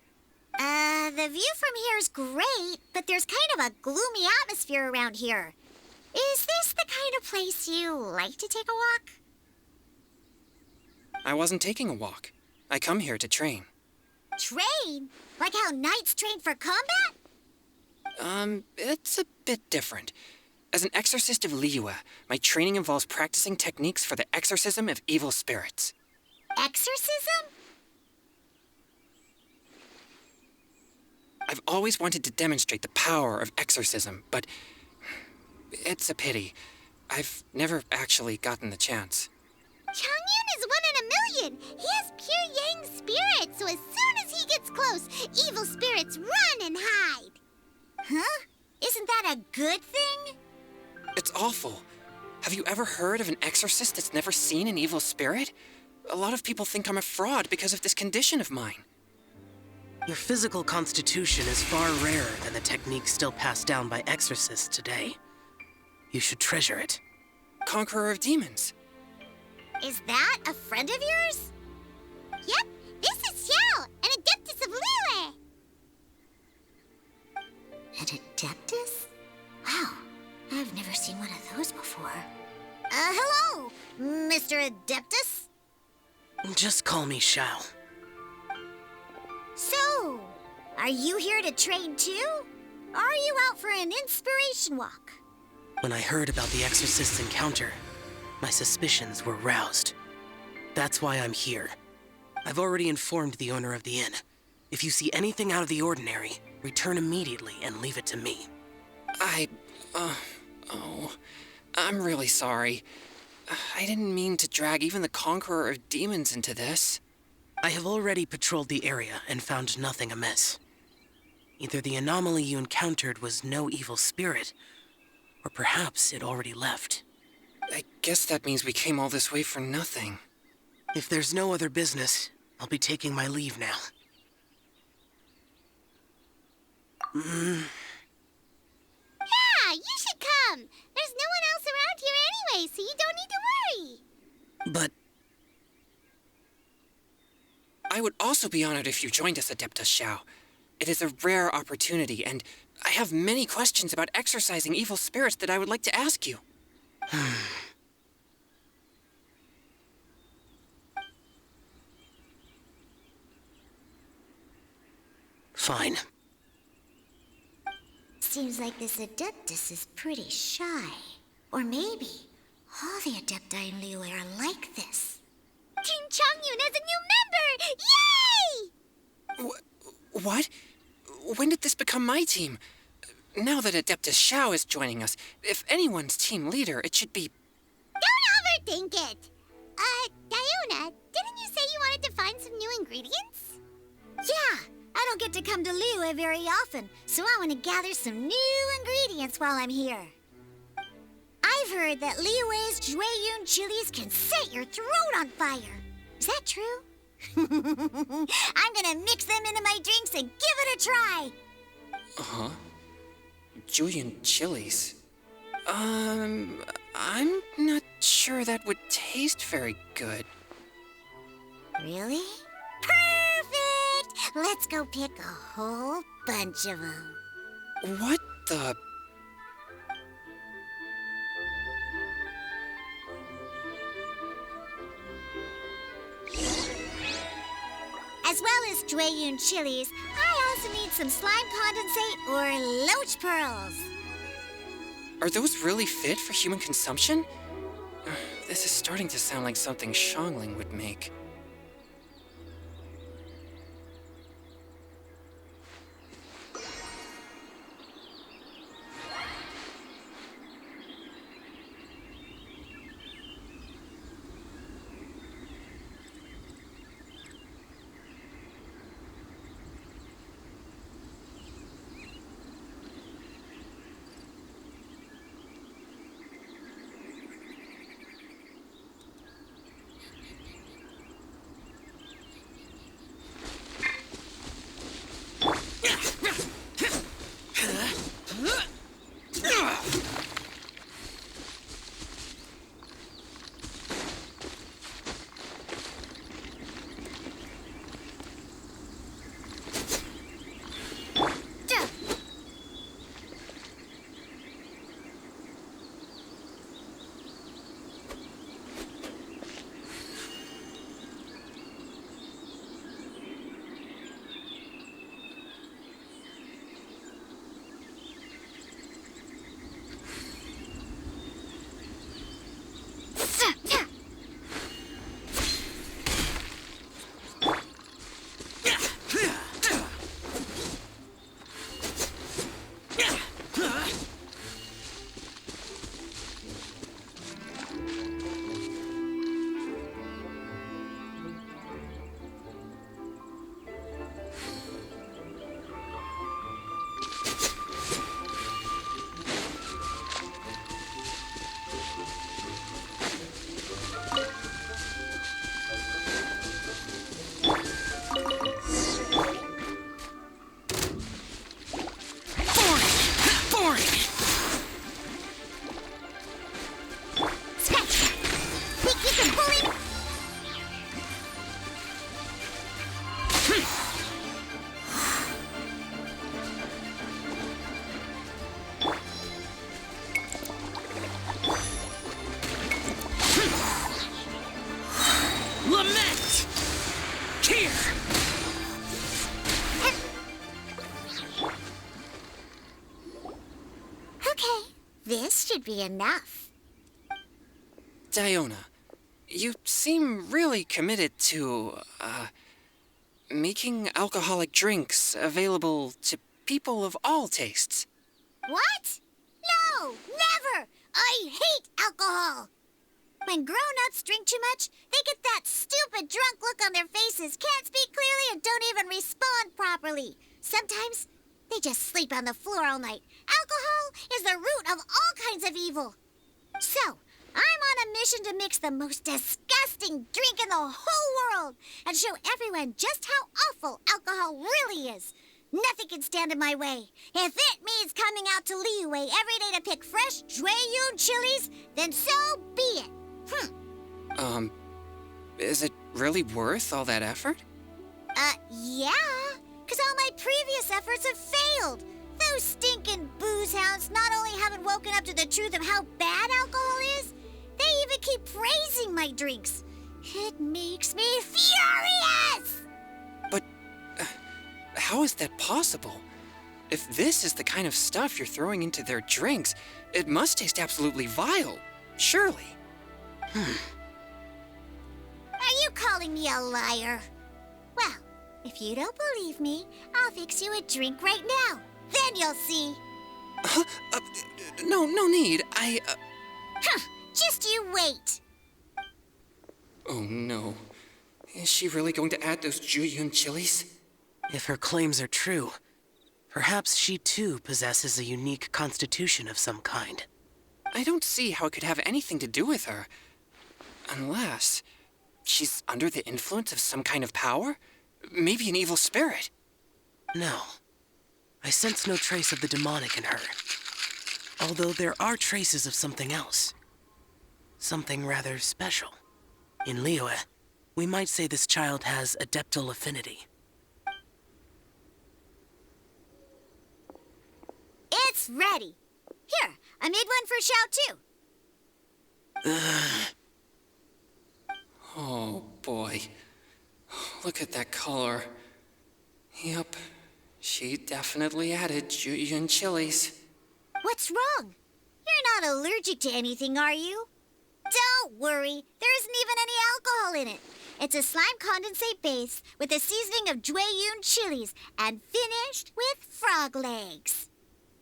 The view from here is great, but there's kind of a gloomy atmosphere around here. Is this the kind of place you like to take a walk? I wasn't taking a walk. I come here to train. Train? Like how knights train for combat? It's a bit different. As an exorcist of Liyue, my training involves practicing techniques for the exorcism of evil spirits. Exorcism? I've always wanted to demonstrate the power of exorcism, but it's a pity. I've never actually gotten the chance. Changyun is 1 in a million. He has pure yang spirit, so as soon as he gets close, evil spirits run and hide. Huh? Isn't that a good thing? It's awful. Have you ever heard of an exorcist that's never seen an evil spirit? A lot of people think I'm a fraud because of this condition of mine. Your physical constitution is far rarer than the techniques still passed down by exorcists today. You should treasure it. Conqueror of demons. Is that a friend of yours? Yep, this is Xiao, an adeptus of Liyue. An adeptus? Wow, I've never seen one of those before. Hello, Mr. Adeptus? Just call me Shao. So, are you here to train too? Or are you out for an inspiration walk? When I heard about the exorcist's encounter, my suspicions were roused. That's why I'm here. I've already informed the owner of the inn. If you see anything out of the ordinary, return immediately and leave it to me. I'm really sorry. I didn't mean to drag even the Conqueror of Demons into this. I have already patrolled the area and found nothing amiss. Either the anomaly you encountered was no evil spirit, or perhaps it already left. I guess that means we came all this way for nothing. If there's no other business, I'll be taking my leave now. Yeah, you should come. There's no one else around here anyway, so you don't need to worry. But I would also be honored if you joined us, Adeptus Xiao. It is a rare opportunity, and I have many questions about exorcising evil spirits that I would like to ask you. fine. Seems like this Adeptus is pretty shy. Or maybe all the Adepti in Liyue are like this. Team Changyun Paimon as a new member! Yay! What? When did this become my team? Now that Adeptus Xiao is joining us, if anyone's team leader, it should be... Don't overthink it. Diona, didn't you say you wanted to find some new ingredients? Yeah, I don't get to come to Liyue very often, so I want to gather some new ingredients while I'm here. I've heard that Liyue's Jueyun chilies can set your throat on fire. Is that true? I'm gonna mix them into my drinks and give it a try. Uh-huh. Julian chilies. I'm not sure that would taste very good. Really? Perfect! Let's go pick a whole bunch of them. What the... As well as Jueyun chilies, I also need some slime condensate or loach pearls. Are those really fit for human consumption? This is starting to sound like something Xiangling would make. This should be enough. Diona, you seem really committed to, making alcoholic drinks available to people of all tastes. What? No, never! I hate alcohol! When grown-ups drink too much, they get that stupid drunk look on their faces, can't speak clearly, and don't even respond properly. Sometimes, they just sleep on the floor all night. Alcohol is the root of all kinds of evil. So, I'm on a mission to mix the most disgusting drink in the whole world and show everyone just how awful alcohol really is. Nothing can stand in my way. If it means coming out to Liyue every day to pick fresh Jueyun chilies, then so be it. Is it really worth all that effort? Yeah, because all my previous efforts have failed. Those stinking booze hounds not only haven't woken up to the truth of how bad alcohol is, they even keep praising my drinks. It makes me furious! But how is that possible? If this is the kind of stuff you're throwing into their drinks, it must taste absolutely vile, surely. Are you calling calling me a liar. Well, if you don't believe me, I'll fix you a drink right now. Then you'll see. No need. Just you wait. Oh no. Is she really going to add those Juyun chilies? If her claims are true, perhaps she too possesses a unique constitution of some kind. I don't see how it could have anything to do with her. Unless she's under the influence of some kind of power? Maybe an evil spirit. No. I sense no trace of the demonic in her. Although there are traces of something else. Something rather special. In Liyue, we might say this child has adeptal affinity. It's ready. Here, I made one for Xiao too. Oh boy. Look at that color. Yep. She definitely added Juyun chilies. What's wrong? You're not allergic to anything, are you? Don't worry. There isn't even any alcohol in it. It's a slime condensate base with a seasoning of Juyun chilies and finished with frog legs.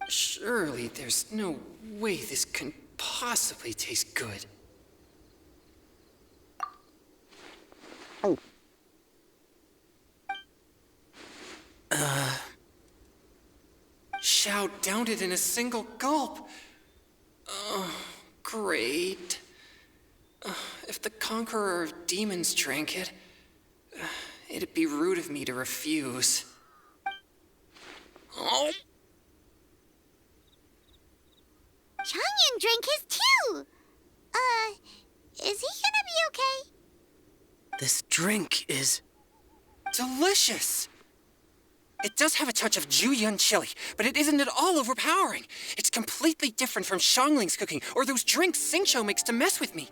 Surely there's no way this can possibly taste good. Xiao downed it in a single gulp. Oh, great. If the Conqueror of Demons drank it, it'd be rude of me to refuse. Oh. Changyan drank his too. Is he gonna be okay? This drink is... delicious! It does have a touch of Juyun chili, but it isn't at all overpowering. It's completely different from Xiangling's cooking or those drinks Xingqiu makes to mess with me.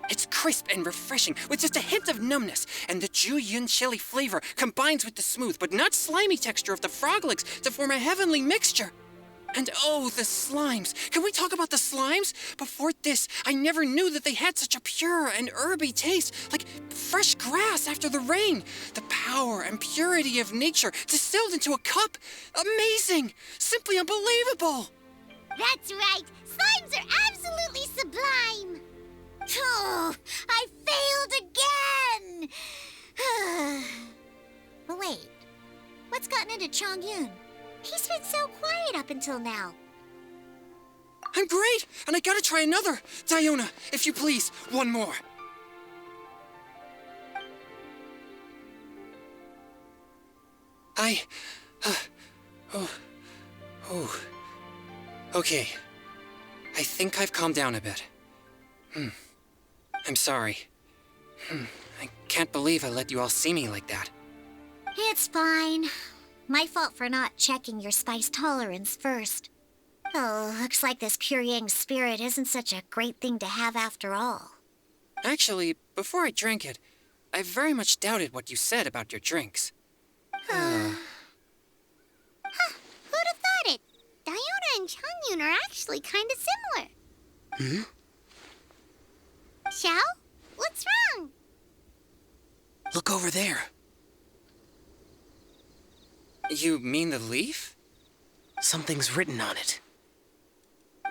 It's crisp and refreshing, with just a hint of numbness, and the Juyun chili flavor combines with the smooth but not slimy texture of the frog legs to form a heavenly mixture. And oh, the slimes. Can we talk about the slimes? Before this, I never knew that they had such a pure and herby taste, like fresh grass after the rain. The power and purity of nature distilled into a cup. Amazing! Simply unbelievable! That's right. Slimes are absolutely sublime. Oh, I failed again. But wait, what's gotten into Chongyun? He's been so quiet up until now. I'm great, and I gotta try another. Diona, if you please, one more. Okay. I think I've calmed down a bit. I'm sorry. I can't believe I let you all see me like that. It's fine. My fault for not checking your spice tolerance first. Oh, looks like this pure yang spirit isn't such a great thing to have after all. Actually, before I drank it, I very much doubted what you said about your drinks. Who'd have thought it? Diona and Chongyun are actually kind of similar. Xiao? What's wrong? Look over there. You mean the leaf? Something's written on it.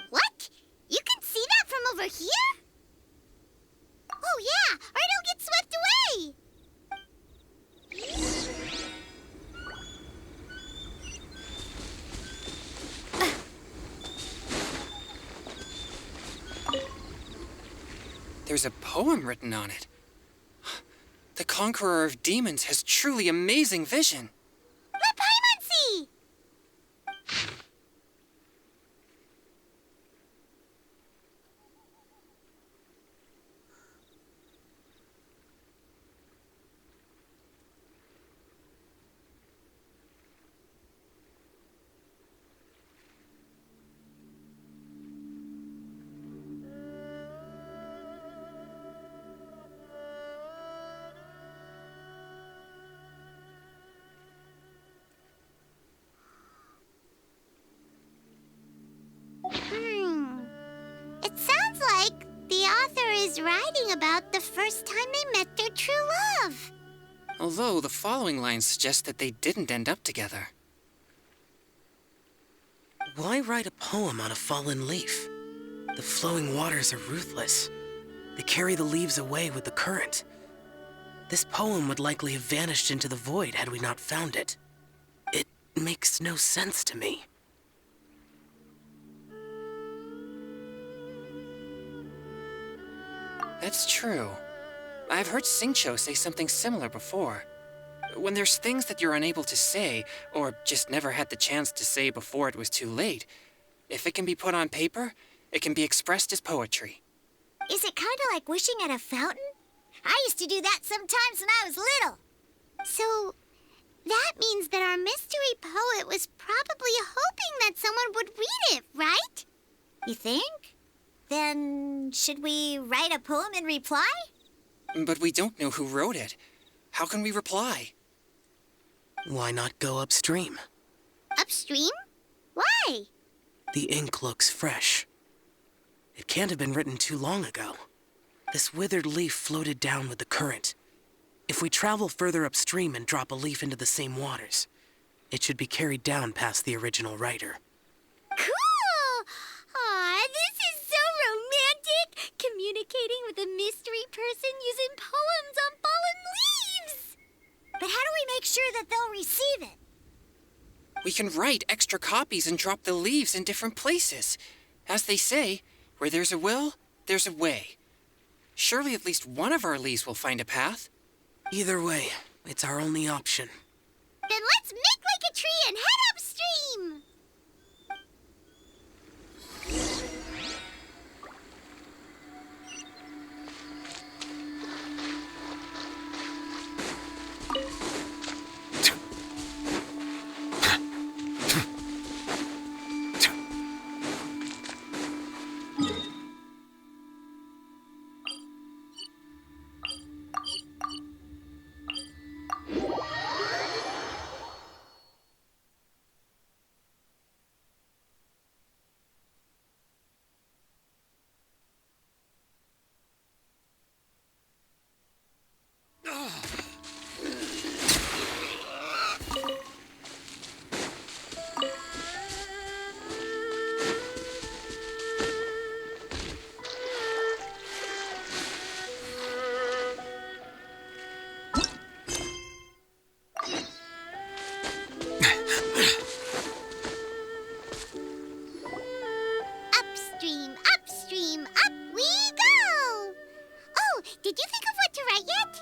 What? You can see that from over here? Oh yeah, or it'll get swept away! There's a poem written on it. The Conqueror of Demons has truly amazing vision. Let Paimon see! is writing about the first time they met their true love. Although the following lines suggest that they didn't end up together. Why write a poem on a fallen leaf? The flowing waters are ruthless. They carry the leaves away with the current. This poem would likely have vanished into the void had we not found it. It makes no sense to me. That's true. I've heard Singcho say something similar before. When there's things that you're unable to say, or just never had the chance to say before it was too late, if it can be put on paper, it can be expressed as poetry. Is it kind of like wishing at a fountain? I used to do that sometimes when I was little. So, that means that our mystery poet was probably hoping that someone would read it, right? You think? Then, should we write a poem in reply? But we don't know who wrote it. How can we reply? Why not go upstream? Upstream? Why? The ink looks fresh. It can't have been written too long ago. This withered leaf floated down with the current. If we travel further upstream and drop a leaf into the same waters, it should be carried down past the original writer. Cool! Aw, this is so romantic! Communicating with a mystery person using poems on fallen leaves! But how do we make sure that they'll receive it? We can write extra copies and drop the leaves in different places. As they say, where there's a will, there's a way. Surely at least one of our leaves will find a path. Either way, it's our only option. Then let's make like a tree and head upstream! Upstream, upstream, up we go! Oh, did you think of what to write yet?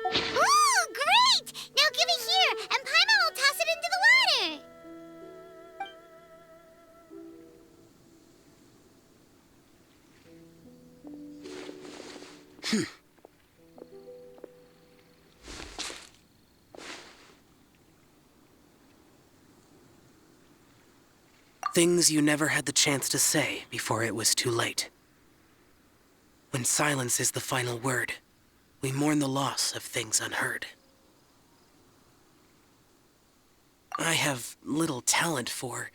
Ooh, great! Now give it here, and Paimon will toss it into the water. Things you never had the chance to say before it was too late. When silence is the final word, we mourn the loss of things unheard. I have little talent for,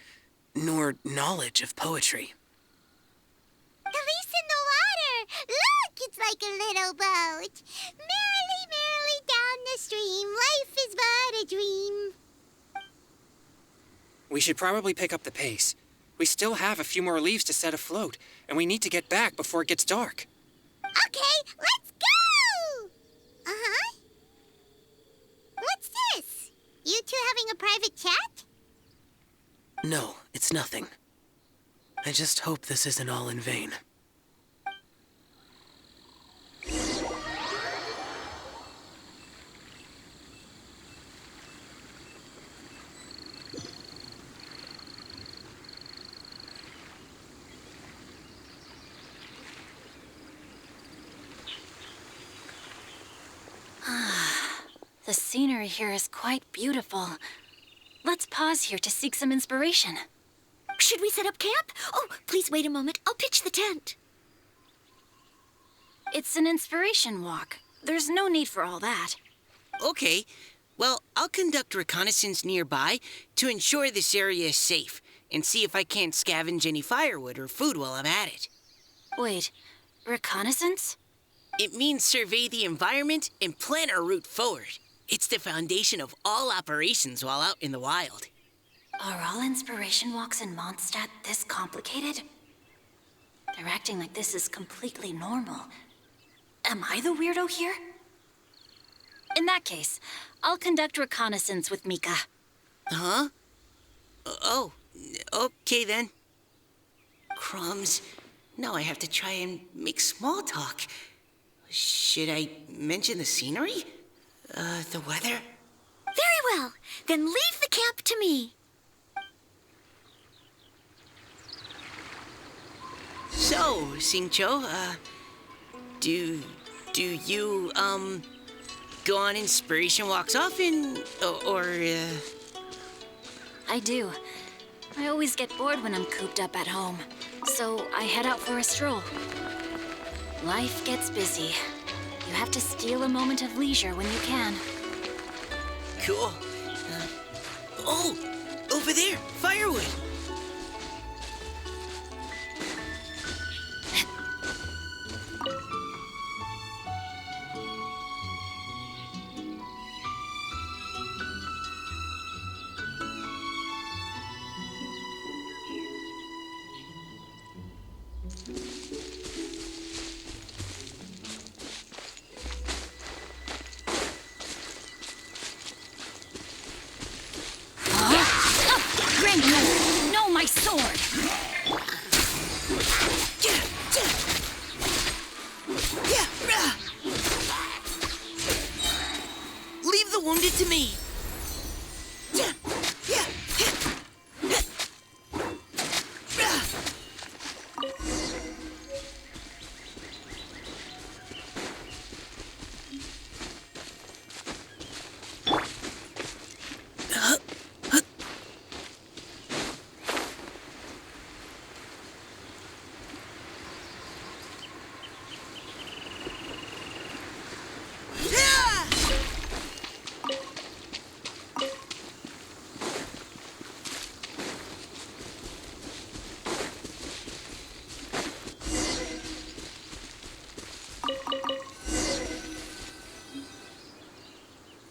nor knowledge of poetry. The leaf's in the water! Look, it's like a little boat. Merrily, merrily down the stream, life is but a dream. We should probably pick up the pace. We still have a few more leaves to set afloat, and we need to get back before it gets dark. Okay, let's go! Uh-huh. What's this? You two having a private chat? No, it's nothing. I just hope this isn't all in vain. The scenery here is quite beautiful. Let's pause here to seek some inspiration. Should we set up camp? Oh, please wait a moment. I'll pitch the tent. It's an inspiration walk. There's no need for all that. Okay. Well, I'll conduct reconnaissance nearby to ensure this area is safe and see if I can't scavenge any firewood or food while I'm at it. Wait, reconnaissance? It means survey the environment and plan our route forward. It's the foundation of all operations while out in the wild. Are all inspiration walks in Mondstadt this complicated? They're acting like this is completely normal. Am I the weirdo here? In that case, I'll conduct reconnaissance with Mika. Huh? Oh, okay then. Crumbs. Now I have to try and make small talk. Should I mention the scenery? The weather? Very well. Then leave the camp to me. So, Singcho, do you, go on inspiration walks often, or I do. I always get bored when I'm cooped up at home, so I head out for a stroll. Life gets busy. You have to steal a moment of leisure when you can. Cool. Oh, over there, firewood. No, my sword! Leave the wounded to me.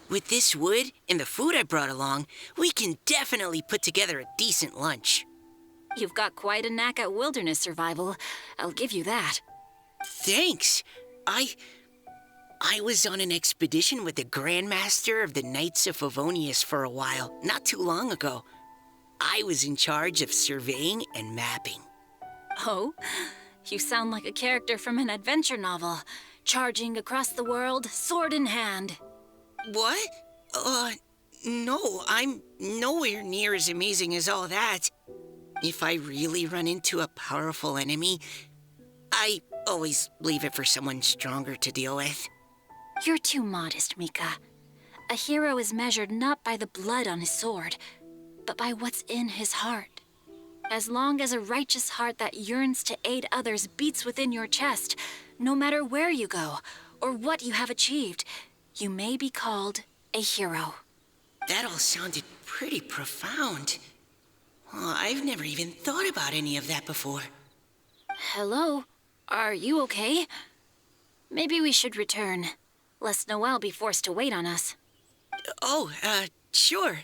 With this wood and the food I brought along, we can definitely put together a decent lunch. You've got quite a knack at wilderness survival. I'll give you that. Thanks. I was on an expedition with the Grandmaster of the Knights of Favonius for a while, not too long ago. I was in charge of surveying and mapping. Oh? You sound like a character from an adventure novel, charging across the world, sword in hand. What? No, I'm nowhere near as amazing as all that. If I really run into a powerful enemy, I always leave it for someone stronger to deal with. You're too modest, Mika. A hero is measured not by the blood on his sword, but by what's in his heart. As long as a righteous heart that yearns to aid others beats within your chest, no matter where you go or what you have achieved, you may be called a hero. That all sounded pretty profound. Well, I've never even thought about any of that before. Hello? Are you okay? Maybe we should return, lest Noelle be forced to wait on us. Oh, sure.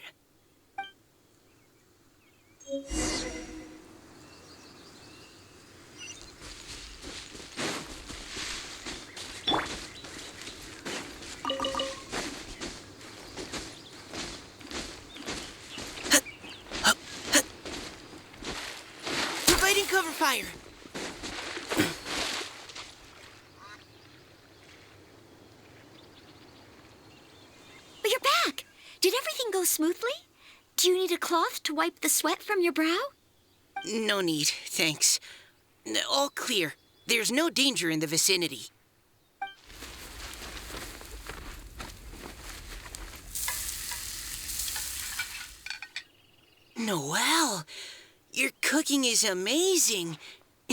Providing cover fire. But you're back. Did everything go smoothly? Do you need a cloth to wipe the sweat from your brow? No need, thanks. All clear. There's no danger in the vicinity. Noelle, your cooking is amazing.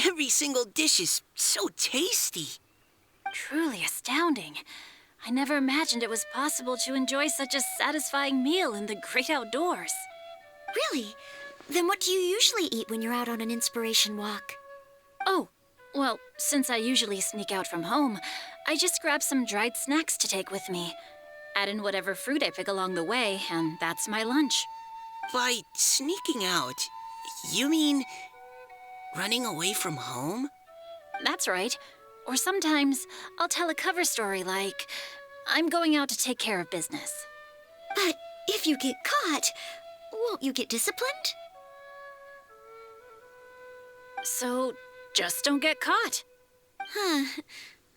Every single dish is so tasty. truly astounding. I never imagined it was possible to enjoy such a satisfying meal in the great outdoors. Really? Then what do you usually eat when you're out on an inspiration walk? Oh, well, since I usually sneak out from home, I just grab some dried snacks to take with me. Add in whatever fruit I pick along the way, and that's my lunch. By sneaking out, you mean running away from home? That's right. Or sometimes I'll tell a cover story like, I'm going out to take care of business. But if you get caught, won't you get disciplined? So just don't get caught.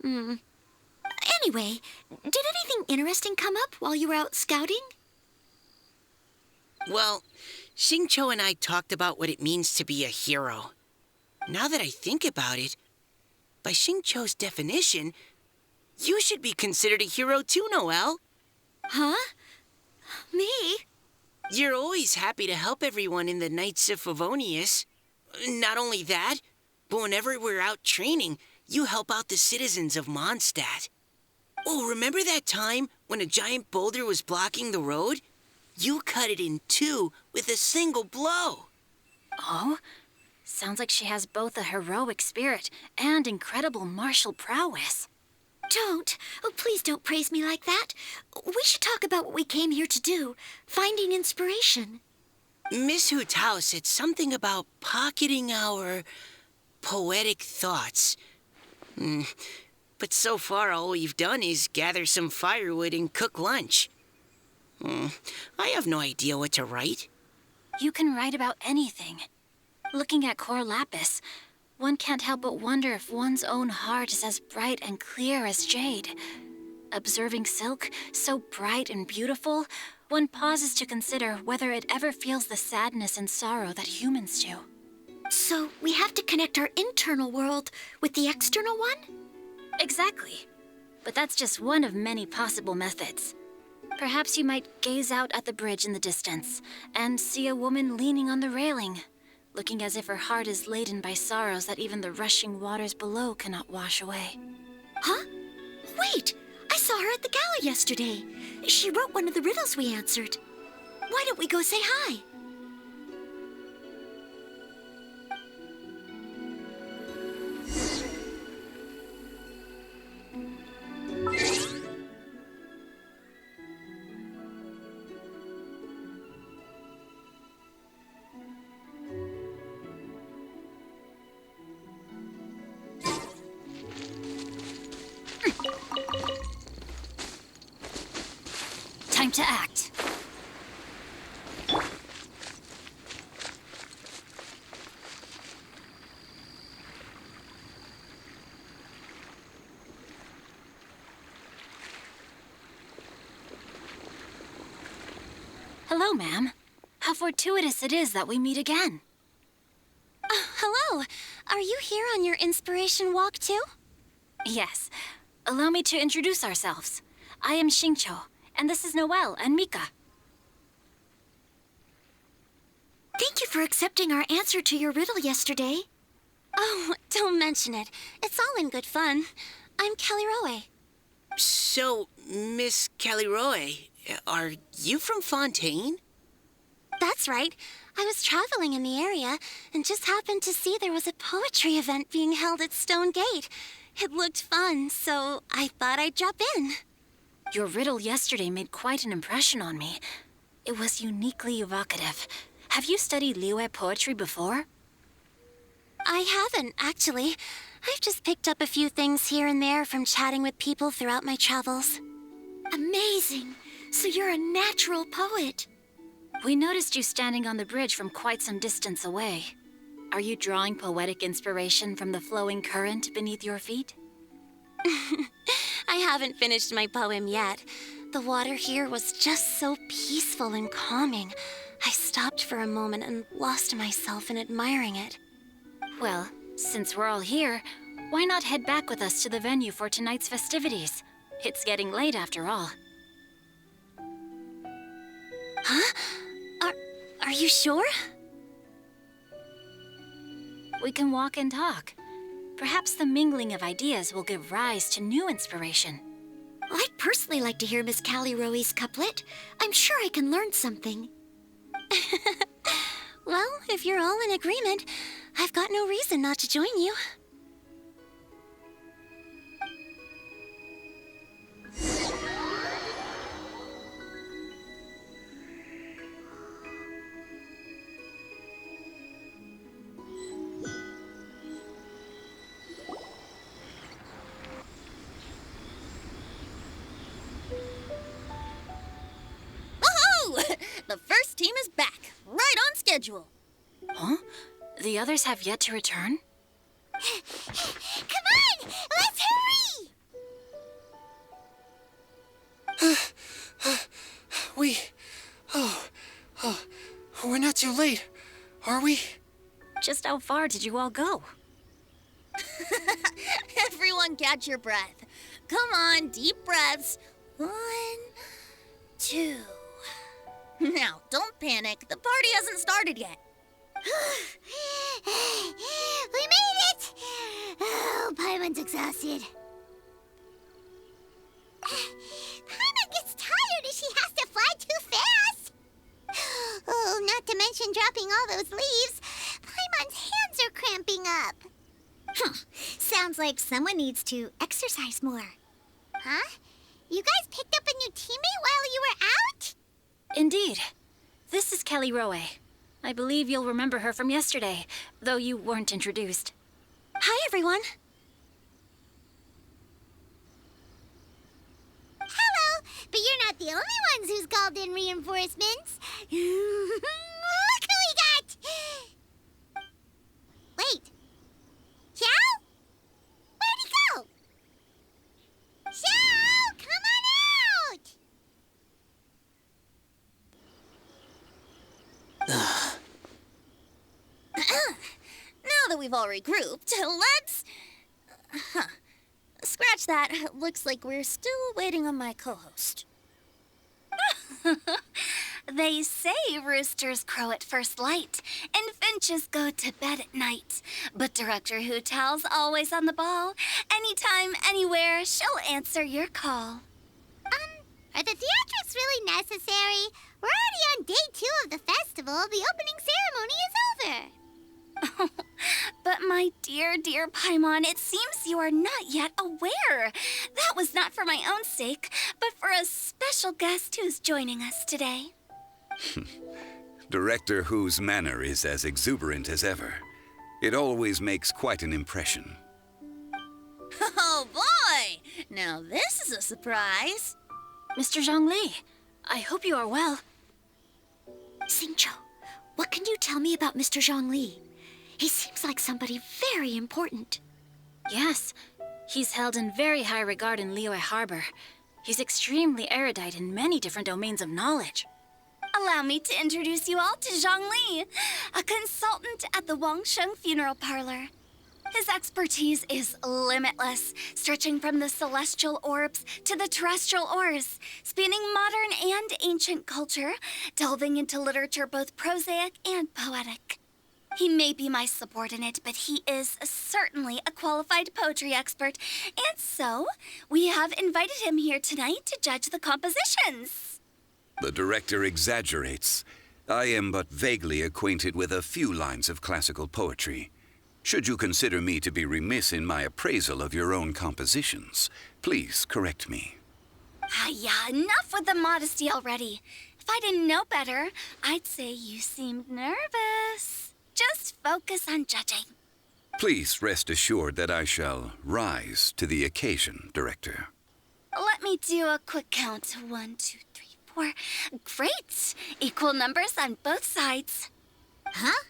Anyway, did anything interesting come up while you were out scouting? Well, Xingqiu and I talked about what it means to be a hero. Now that I think about it, by Xingqiu's definition, you should be considered a hero too, Noelle. Huh? Me? You're always happy to help everyone in the Knights of Favonius. Not only that, but whenever we're out training, you help out the citizens of Mondstadt. Oh, remember that time when a giant boulder was blocking the road? You cut it in two with a single blow. Oh? Sounds like she has both a heroic spirit and incredible martial prowess. Please don't praise me like that. We should talk about what we came here to do, finding inspiration. Miss Hu Tao said something about pocketing our poetic thoughts. But so far, all we've done is gather some firewood and cook lunch. I have no idea what to write. You can write about anything. Looking at Cor Lapis, one can't help but wonder if one's own heart is as bright and clear as jade. Observing silk, so bright and beautiful, one pauses to consider whether it ever feels the sadness and sorrow that humans do. So we have to connect our internal world with the external one? Exactly. But that's just one of many possible methods. Perhaps you might gaze out at the bridge in the distance and see a woman leaning on the railing, looking as if her heart is laden by sorrows that even the rushing waters below cannot wash away. Huh? Wait! I saw her at the gala yesterday. She wrote one of the riddles we answered. Why don't we go say hi? Time to act. Hello, ma'am. How fortuitous it is that we meet again. Hello. Are you here on your inspiration walk too? Yes. Allow me to introduce ourselves. I am Xingqiu, and this is Noelle and Mika. Thank you for accepting our answer to your riddle yesterday. Oh, don't mention it. It's all in good fun. I'm Caliroe. So, Miss Caliroe, are you from Fontaine? That's right. I was traveling in the area and just happened to see there was a poetry event being held at Stone Gate. It looked fun, so I thought I'd drop in. Your riddle yesterday made quite an impression on me. It was uniquely evocative. Have you studied Liyue poetry before? I haven't, actually. I've just picked up a few things here and there from chatting with people throughout my travels. Amazing! So you're a natural poet. We noticed you standing on the bridge from quite some distance away. Are you drawing poetic inspiration from the flowing current beneath your feet? I haven't finished my poem yet. The water here was just so peaceful and calming. I stopped for a moment and lost myself in admiring it. Well, since we're all here, why not head back with us to the venue for tonight's festivities? It's getting late after all. Huh? Are you sure? We can walk and talk. Perhaps the mingling of ideas will give rise to new inspiration. I'd personally like to hear Miss Callie Rowe's couplet. I'm sure I can learn something. Well, if you're all in agreement, I've got no reason not to join you. The first team is back, right on schedule. Huh? The others have yet to return? Come on! Let's hurry! We're not too late, are we? Just how far did you all go? Everyone catch your breath. Come on, deep breaths. 1, 2. Now, don't panic. The party hasn't started yet. We made it! Oh, Paimon's exhausted. Paimon gets tired if she has to fly too fast. Oh, not to mention dropping all those leaves. Paimon's hands are cramping up. Sounds like someone needs to exercise more. Huh? You guys picked up a new teammate while you were out? Indeed. This is Callie Rowe. I believe you'll remember her from yesterday, though you weren't introduced. Hi, everyone. Hello, but you're not the only ones who's called in reinforcements. Look who we got! Wait. Xiao? Where'd he go? Xiao, come on out! Now that we've all regrouped, let's... Scratch that. Looks like we're still waiting on my co-host. They say roosters crow at first light and finches go to bed at night. But Director Hootal's always on the ball. Anytime, anywhere, she'll answer your call. Are the theatrics really necessary? We're already on day 2 of the festival. The opening ceremony is over. But my dear, dear Paimon, it seems you are not yet aware. That was not for my own sake, but for a special guest who's joining us today. Director Who's manner is as exuberant as ever. It always makes quite an impression. Oh, boy! Now this is a surprise. Mr. Zhongli, I hope you are well. Xingqiu, what can you tell me about Mr. Zhongli? He seems like somebody very important. Yes, he's held in very high regard in Liyue Harbor. He's extremely erudite in many different domains of knowledge. Allow me to introduce you all to Zhang Li, a consultant at the Wangsheng Funeral Parlor. His expertise is limitless, stretching from the celestial orbs to the terrestrial ores, spanning modern and ancient culture, delving into literature both prosaic and poetic. He may be my subordinate, but he is certainly a qualified poetry expert, and so we have invited him here tonight to judge the compositions. The director exaggerates. I am but vaguely acquainted with a few lines of classical poetry. Should you consider me to be remiss in my appraisal of your own compositions, please correct me. Yeah, enough with the modesty already. If I didn't know better, I'd say you seemed nervous. Just focus on judging. Please rest assured that I shall rise to the occasion, Director. Let me do a quick count. 1, 2, 3, 4. Great! Equal numbers on both sides. Huh?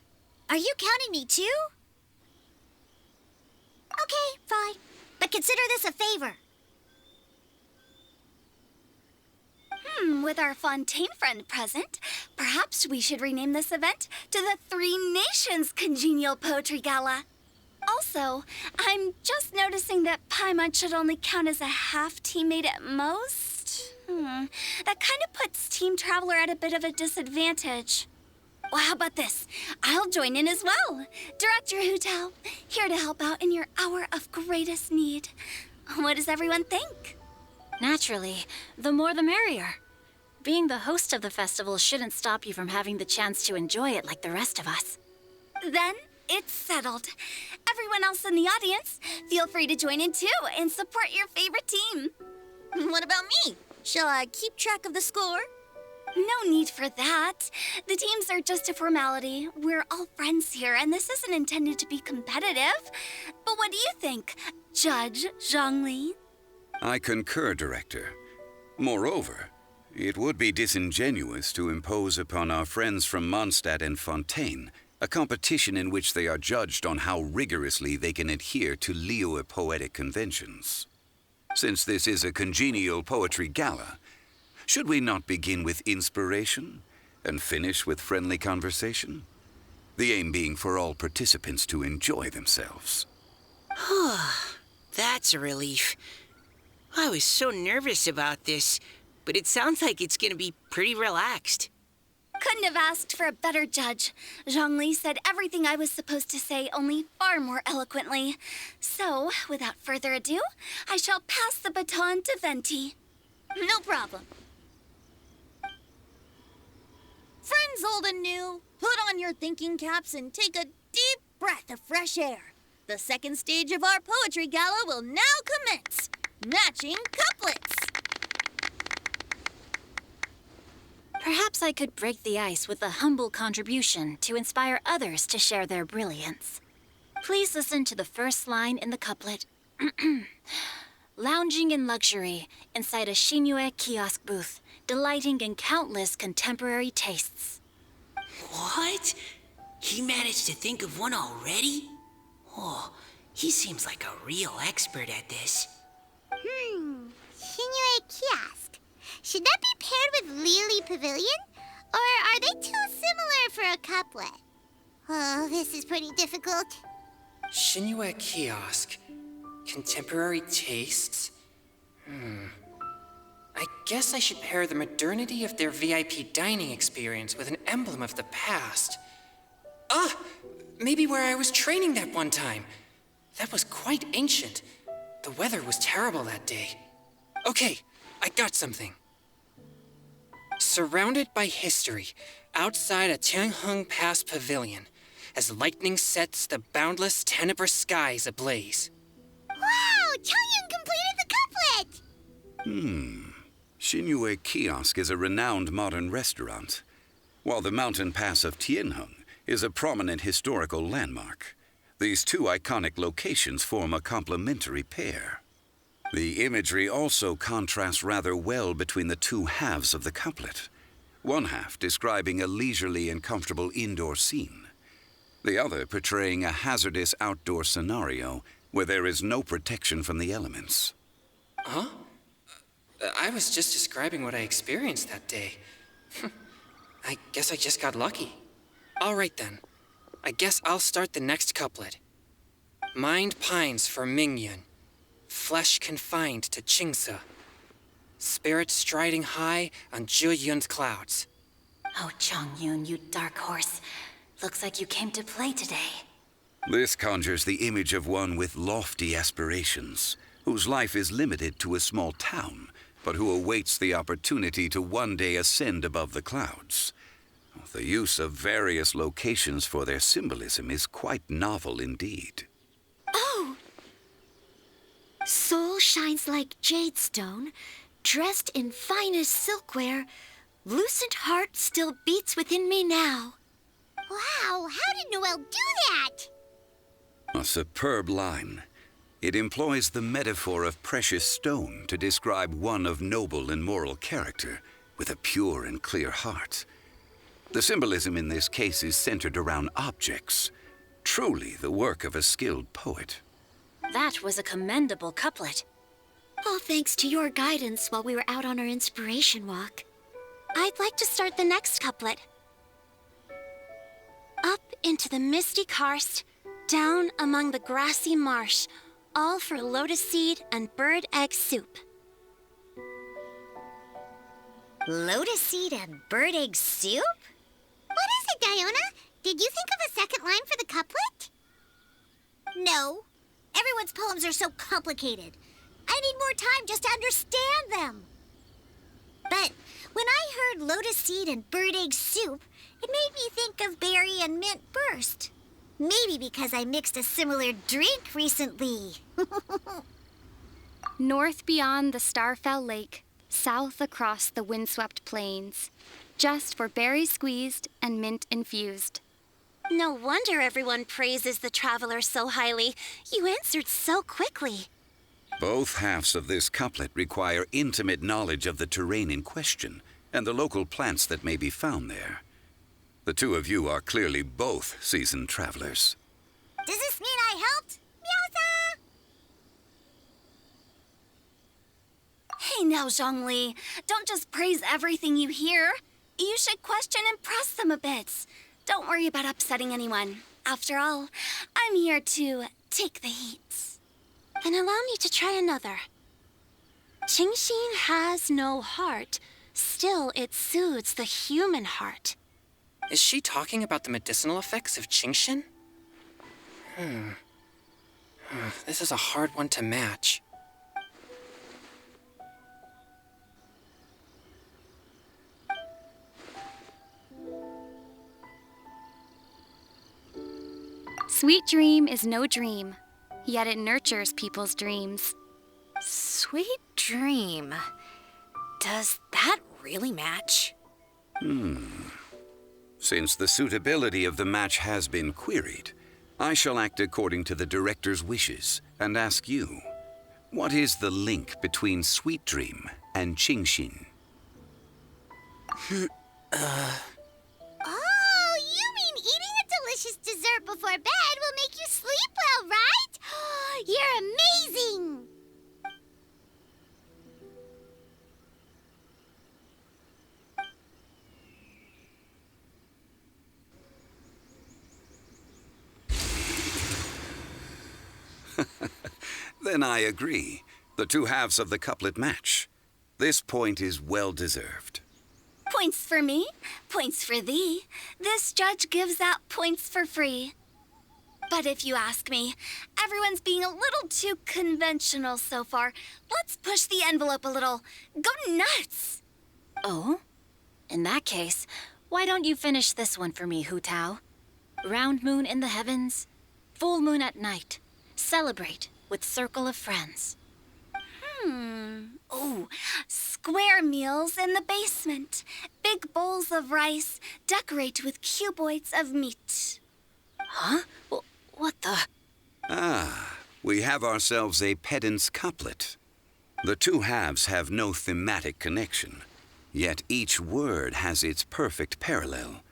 Are you counting me too? Okay, fine. But consider this a favor. With our Fontaine friend present, perhaps we should rename this event to the Three Nations Congenial Poetry Gala. Also, I'm just noticing that Paimon should only count as a half teammate at most. That kind of puts Team Traveler at a bit of a disadvantage. Well, how about this? I'll join in as well. Director Hutao, here to help out in your hour of greatest need. What does everyone think? Naturally, the more the merrier. Being the host of the festival shouldn't stop you from having the chance to enjoy it like the rest of us. Then it's settled. Everyone else in the audience, feel free to join in too and support your favorite team. What about me? Shall I keep track of the score? No need for that. The teams are just a formality. We're all friends here, and this isn't intended to be competitive. But what do you think, Judge Zhongli? I concur, Director. Moreover, it would be disingenuous to impose upon our friends from Mondstadt and Fontaine a competition in which they are judged on how rigorously they can adhere to Liyue poetic conventions. Since this is a congenial poetry gala, should we not begin with inspiration and finish with friendly conversation? The aim being for all participants to enjoy themselves. That's a relief. I was so nervous about this, but it sounds like it's gonna be pretty relaxed. Couldn't have asked for a better judge. Zhongli said everything I was supposed to say, only far more eloquently. So, without further ado, I shall pass the baton to Venti. No problem. Friends old and new, put on your thinking caps and take a deep breath of fresh air. The second stage of our poetry gala will now commence. Matching couplets. Perhaps I could break the ice with a humble contribution to inspire others to share their brilliance. Please listen to the first line in the couplet. Lounging in luxury inside a Shinue kiosk booth, delighting in countless contemporary tastes. What? He managed to think of one already? Oh, he seems like a real expert at this. Shinue Kiosk. Should that be paired with Lily Pavilion? Or are they too similar for a couplet? Oh, this is pretty difficult. Shinue Kiosk. Contemporary tastes? I guess I should pair the modernity of their VIP dining experience with an emblem of the past. Maybe where I was training that one time. That was quite ancient. The weather was terrible that day. Okay, I got something. Surrounded by history, outside a Tianheng Pass pavilion, as lightning sets the boundless tenebrous skies ablaze. Wow! Changyun completed the couplet! Shinue Kiosk is a renowned modern restaurant, while the mountain pass of Tianheng is a prominent historical landmark. These two iconic locations form a complementary pair. The imagery also contrasts rather well between the two halves of the couplet. One half describing a leisurely and comfortable indoor scene, the other portraying a hazardous outdoor scenario where there is no protection from the elements. Huh? I was just describing what I experienced that day. I guess I just got lucky. All right then. I guess I'll start the next couplet. Mind pines for Mingyun, flesh confined to Qingse, spirit striding high on Zheyun's clouds. Oh, Changyun, you dark horse. Looks like you came to play today. This conjures the image of one with lofty aspirations, whose life is limited to a small town, but who awaits the opportunity to one day ascend above the clouds. The use of various locations for their symbolism is quite novel indeed. Oh! Soul shines like jadestone, dressed in finest silkware. Lucent heart still beats within me now. Wow, how did Noelle do that? A superb line. It employs the metaphor of precious stone to describe one of noble and moral character, with a pure and clear heart. The symbolism in this case is centered around objects, truly the work of a skilled poet. That was a commendable couplet. All thanks to your guidance while we were out on our inspiration walk. I'd like to start the next couplet. Up into the misty karst, down among the grassy marsh, all for lotus seed and bird egg soup. Lotus seed and bird egg soup? What is it Iona, did you think of a second line for the couplet? No. Everyone's poems are so complicated. I need more time just to understand them. But when I heard lotus seed and bird egg soup, it made me think of berry and mint burst. Maybe because I mixed a similar drink recently. North beyond the Starfell Lake, south across the windswept plains, just for berries squeezed and mint infused. No wonder everyone praises the traveler so highly. You answered so quickly. Both halves of this couplet require intimate knowledge of the terrain in question and the local plants that may be found there. The two of you are clearly both seasoned travelers. Does this mean I helped? Meowza! Hey now, Zhongli. Don't just praise everything you hear. You should question and press them a bit. Don't worry about upsetting anyone. After all, I'm here to take the heat. Then allow me to try another. Qingxin has no heart. Still, it soothes the human heart. Is she talking about the medicinal effects of Qingxin? This is a hard one to match. Sweet dream is no dream, yet it nurtures people's dreams. Sweet dream. Does that really match? Since the suitability of the match has been queried, I shall act according to the director's wishes and ask you, what is the link between Sweet Dream and Qingxin? Oh, you mean eating a delicious dessert before bed will make you sleep well, right? You're amazing! Then I agree. The two halves of the couplet match. This point is well deserved. Points for me, points for thee. This judge gives out points for free. But if you ask me, everyone's being a little too conventional so far. Let's push the envelope a little. Go nuts! Oh? In that case, why don't you finish this one for me, Hu Tao? Round moon in the heavens, full moon at night. Celebrate with circle of friends. Oh, square meals in the basement. Big bowls of rice, decorate with cuboids of meat. Huh? What the? We have ourselves a pedant's couplet. The two halves have no thematic connection, yet each word has its perfect parallel,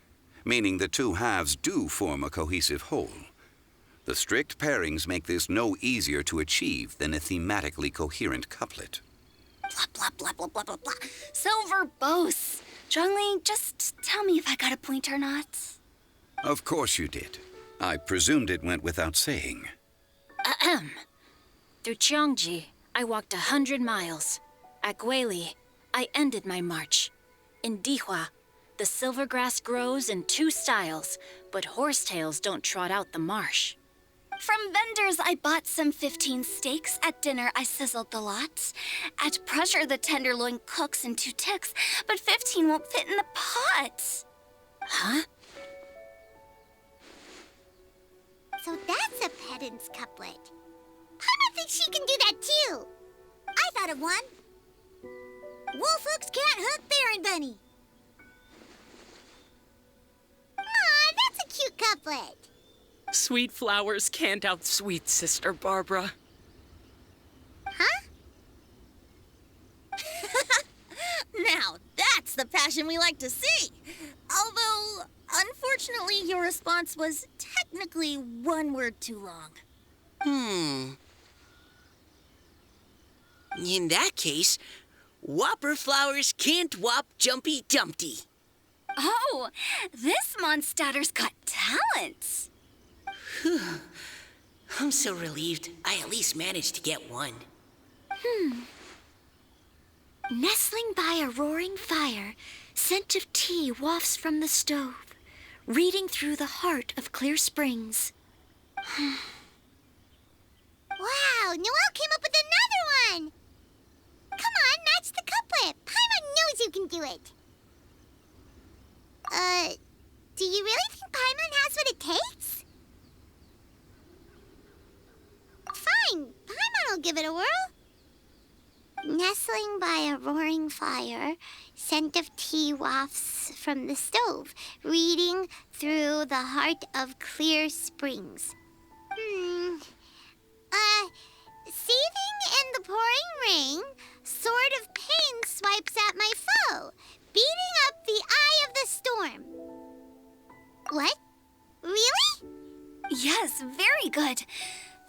meaning the two halves do form a cohesive whole. The strict pairings make this no easier to achieve than a thematically coherent couplet. Blah, blah, blah, blah, blah, blah, blah. So verbose. Zhongli, just tell me if I got a point or not. Of course you did. I presumed it went without saying. Ahem. Through Cheongji, I walked 100 miles. At Guili, I ended my march. In Dihua, the silver grass grows in two styles, but horsetails don't trot out the marsh. From vendors, I bought some 15 steaks. At dinner, I sizzled the lot. At pressure, the tenderloin cooks in 2 ticks, but 15 won't fit in the pot. Huh? So that's a pedant's couplet. Paimon thinks she can do that too. I thought of one. Wolf hooks can't hook Baron Bunny. Aw, that's a cute couplet. Sweet flowers can't outsweet Sister Barbara. Huh? Now, that's the passion we like to see. Although, unfortunately, your response was technically one word too long. In that case, Whopper flowers can't whop Jumpy Dumpty. Oh, this monster's got talent. I'm so relieved I at least managed to get one. Nestling by a roaring fire, scent of tea wafts from the stove. reading through the heart of Clear Springs. Wow, Noelle came up with another one! Come on, match the couplet. Paimon knows you can do it. Do you really think Paimon has what it takes? Fine, Paimon will give it a whirl. Nestling by a roaring fire, scent of tea wafts from the stove, reading through the heart of Clear Springs. Seething in the pouring rain, sword of pain swipes at my foe, beating up the eye of the storm. What? Really? Yes, very good.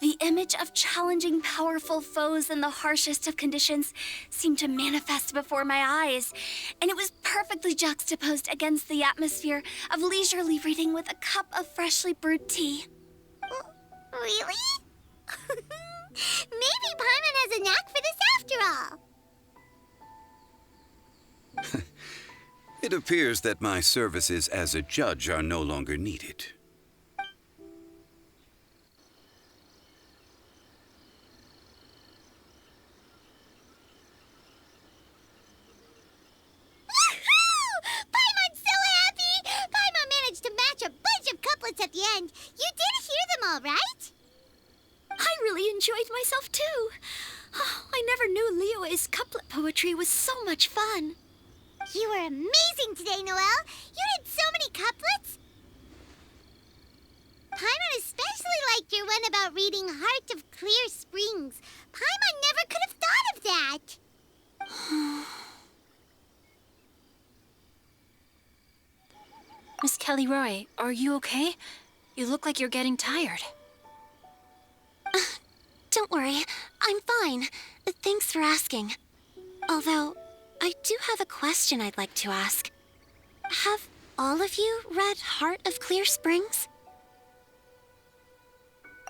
The image of challenging powerful foes in the harshest of conditions seemed to manifest before my eyes, and it was perfectly juxtaposed against the atmosphere of leisurely reading with a cup of freshly brewed tea. Really? Maybe Paimon has a knack for this after all. It appears that my services as a judge are no longer needed. Paimon's so happy! Paimon managed to match a bunch of couplets at the end. You did hear them all, right? I really enjoyed myself too. Oh, I never knew Liyue's couplet poetry was so much fun. You were amazing today, Noelle. You did so many couplets. Paimon especially liked your one about reading Heart of Clear Springs. Paimon never could have thought of that. Miss Kelly Roy, are you okay? You look like you're getting tired. Don't worry, I'm fine. Thanks for asking. Although, I do have a question I'd like to ask. Have all of you read Heart of Clear Springs?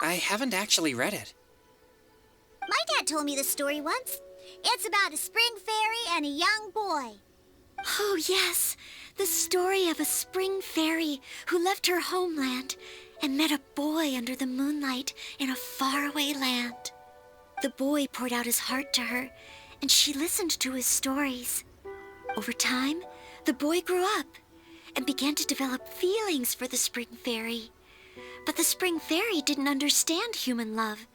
I haven't actually read it. My dad told me this story once. It's about a spring fairy and a young boy. Oh, yes. The story of a spring fairy who left her homeland and met a boy under the moonlight in a faraway land. The boy poured out his heart to her, and she listened to his stories. Over time, the boy grew up and began to develop feelings for the spring fairy. But the spring fairy didn't understand human love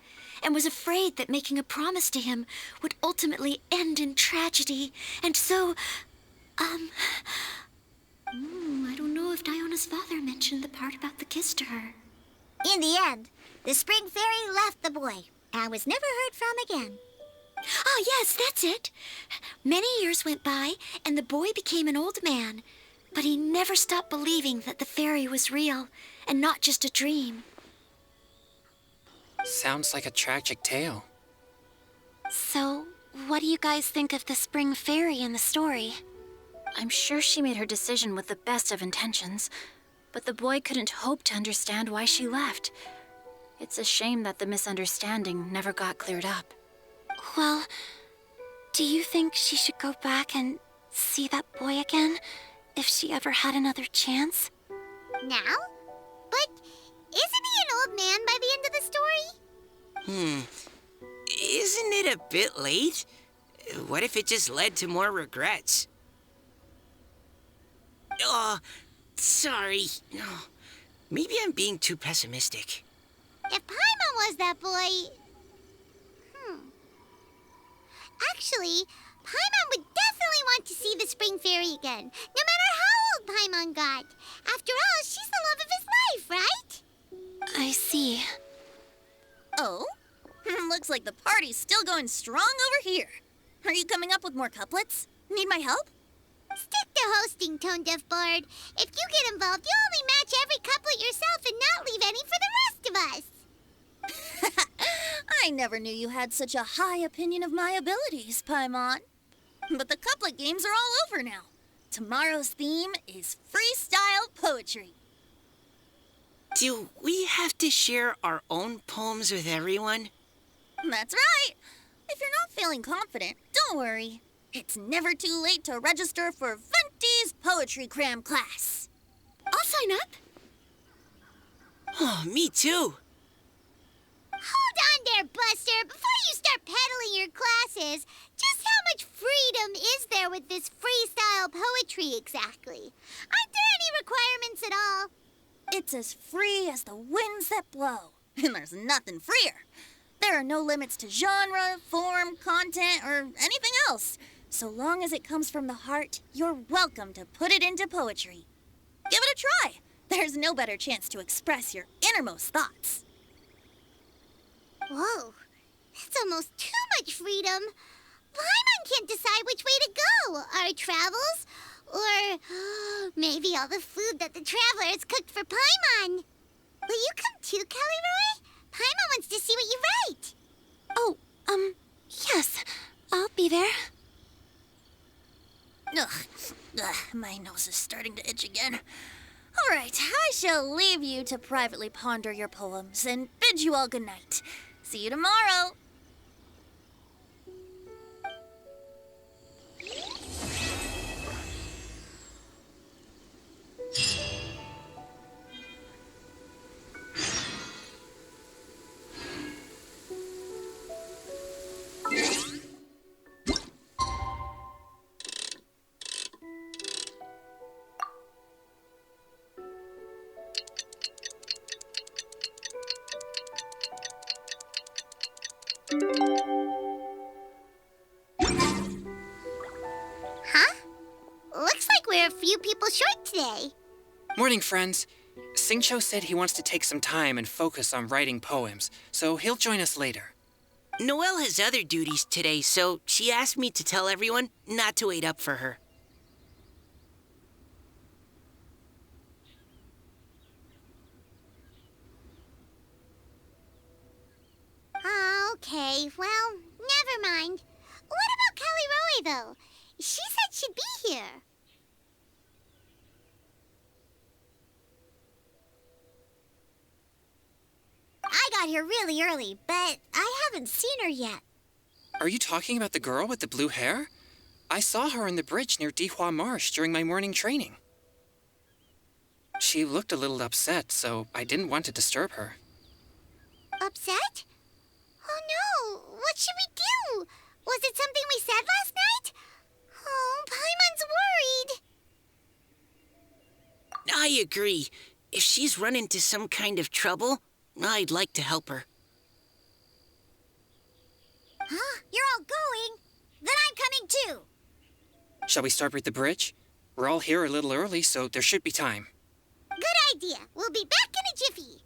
and was afraid that making a promise to him would ultimately end in tragedy. And so, I don't know if Diona's father mentioned the part about the kiss to her. In the end, the spring fairy left the boy and was never heard from again. Ah, yes, that's it. Many years went by, and the boy became an old man. But he never stopped believing that the fairy was real and not just a dream. Sounds like a tragic tale. So, what do you guys think of the spring fairy in the story? I'm sure she made her decision with the best of intentions, but the boy couldn't hope to understand why she left. It's a shame that the misunderstanding never got cleared up. Well, do you think she should go back and see that boy again, if she ever had another chance? Now? But isn't he an old man by the end of the story? Isn't it a bit late? What if it just led to more regrets? Oh, sorry. Oh, maybe I'm being too pessimistic. If Paimon was that boy... Actually, Paimon would definitely want to see the spring fairy again, no matter how old Paimon got. After all, she's the love of his life, right? I see. Oh? Looks like the party's still going strong over here. Are you coming up with more couplets? Need my help? Stick to hosting, Tone Deaf Bard. If you get involved, you'll only match every couplet yourself and not leave any for the rest of us. I never knew you had such a high opinion of my abilities, Paimon. But the couplet games are all over now. Tomorrow's theme is freestyle poetry. Do we have to share our own poems with everyone? That's right. If you're not feeling confident, don't worry. It's never too late to register for Venti's Poetry Cram class. I'll sign up. Oh, me too. Hold on there, Buster. Before you start peddling your classes, just how much freedom is there with this freestyle poetry exactly? Aren't there any requirements at all? It's as free as the winds that blow. And there's nothing freer. There are no limits to genre, form, content, or anything else. So long as it comes from the heart, you're welcome to put it into poetry. Give it a try. There's no better chance to express your innermost thoughts. Whoa, that's almost too much freedom. Paimon can't decide which way to go. Our travels, or maybe all the food that the travelers cooked for Paimon. Will you come too, Kelly Roy? Paimon wants to see what you write. Oh, yes. I'll be there. Ugh, my nose is starting to itch again. All right, I shall leave you to privately ponder your poems and bid you all good night. See you tomorrow. Huh? Looks like we're a few people short today. Morning, friends. Singcho said he wants to take some time and focus on writing poems, so he'll join us later. Noelle has other duties today, so she asked me to tell everyone not to wait up for her. Okay, well, never mind. What about Kelly Roy, though? She said she'd be here. I got here really early, but I haven't seen her yet. Are you talking about the girl with the blue hair? I saw her on the bridge near Dihua Marsh during my morning training. She looked a little upset, so I didn't want to disturb her. Upset? Oh no, what should we do? Was it something we said last night? Oh, Paimon's worried. I agree. If she's run into some kind of trouble, I'd like to help her. Huh? You're all going? Then I'm coming too. Shall we start with the bridge? We're all here a little early, so there should be time. Good idea. We'll be back in a jiffy.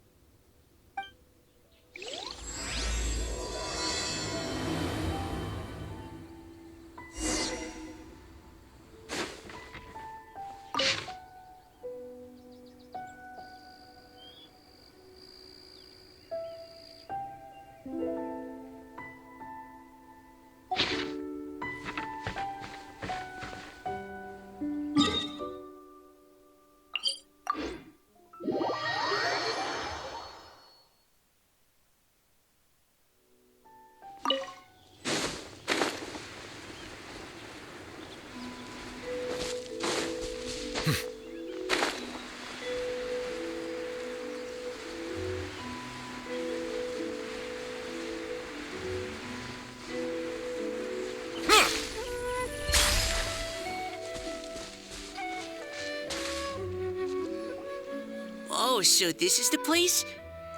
Oh, so this is the place?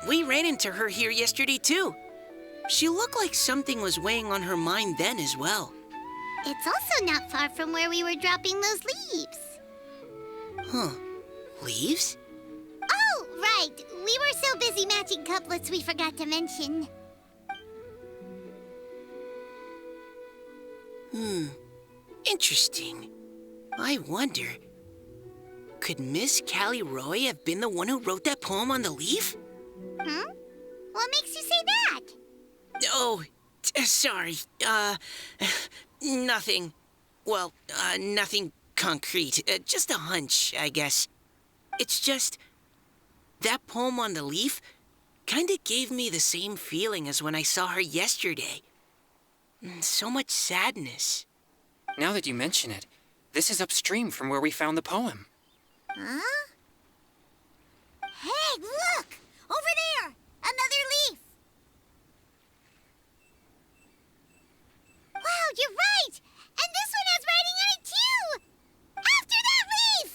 We ran into her here yesterday, too. She looked like something was weighing on her mind then as well. It's also not far from where we were dropping those leaves. Huh. Leaves? Oh, right. We were so busy matching couplets we forgot to mention. Interesting. I wonder, could Miss Callie Roy have been the one who wrote that poem on the leaf? What makes you say that? Oh, sorry. Nothing. Well, nothing concrete. Just a hunch, I guess. It's just, that poem on the leaf kinda gave me the same feeling as when I saw her yesterday. So much sadness. Now that you mention it, this is upstream from where we found the poem. Huh? Hey, look! Over there! Another leaf! Wow, you're right! And this one has writing on it too! After that leaf!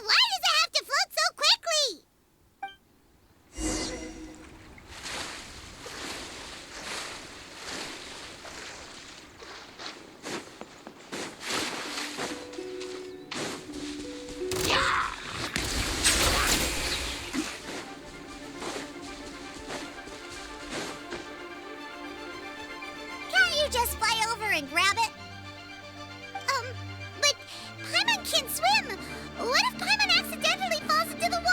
Why does it have to float so quickly? Can't you just fly over and grab it? But Paimon can't swim. What if Paimon accidentally falls into the water?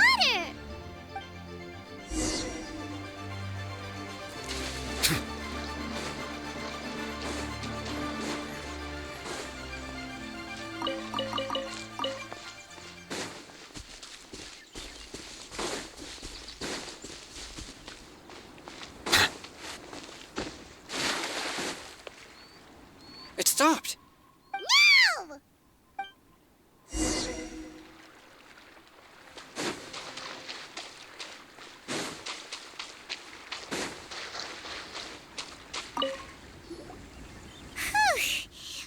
It stopped. No! Whew.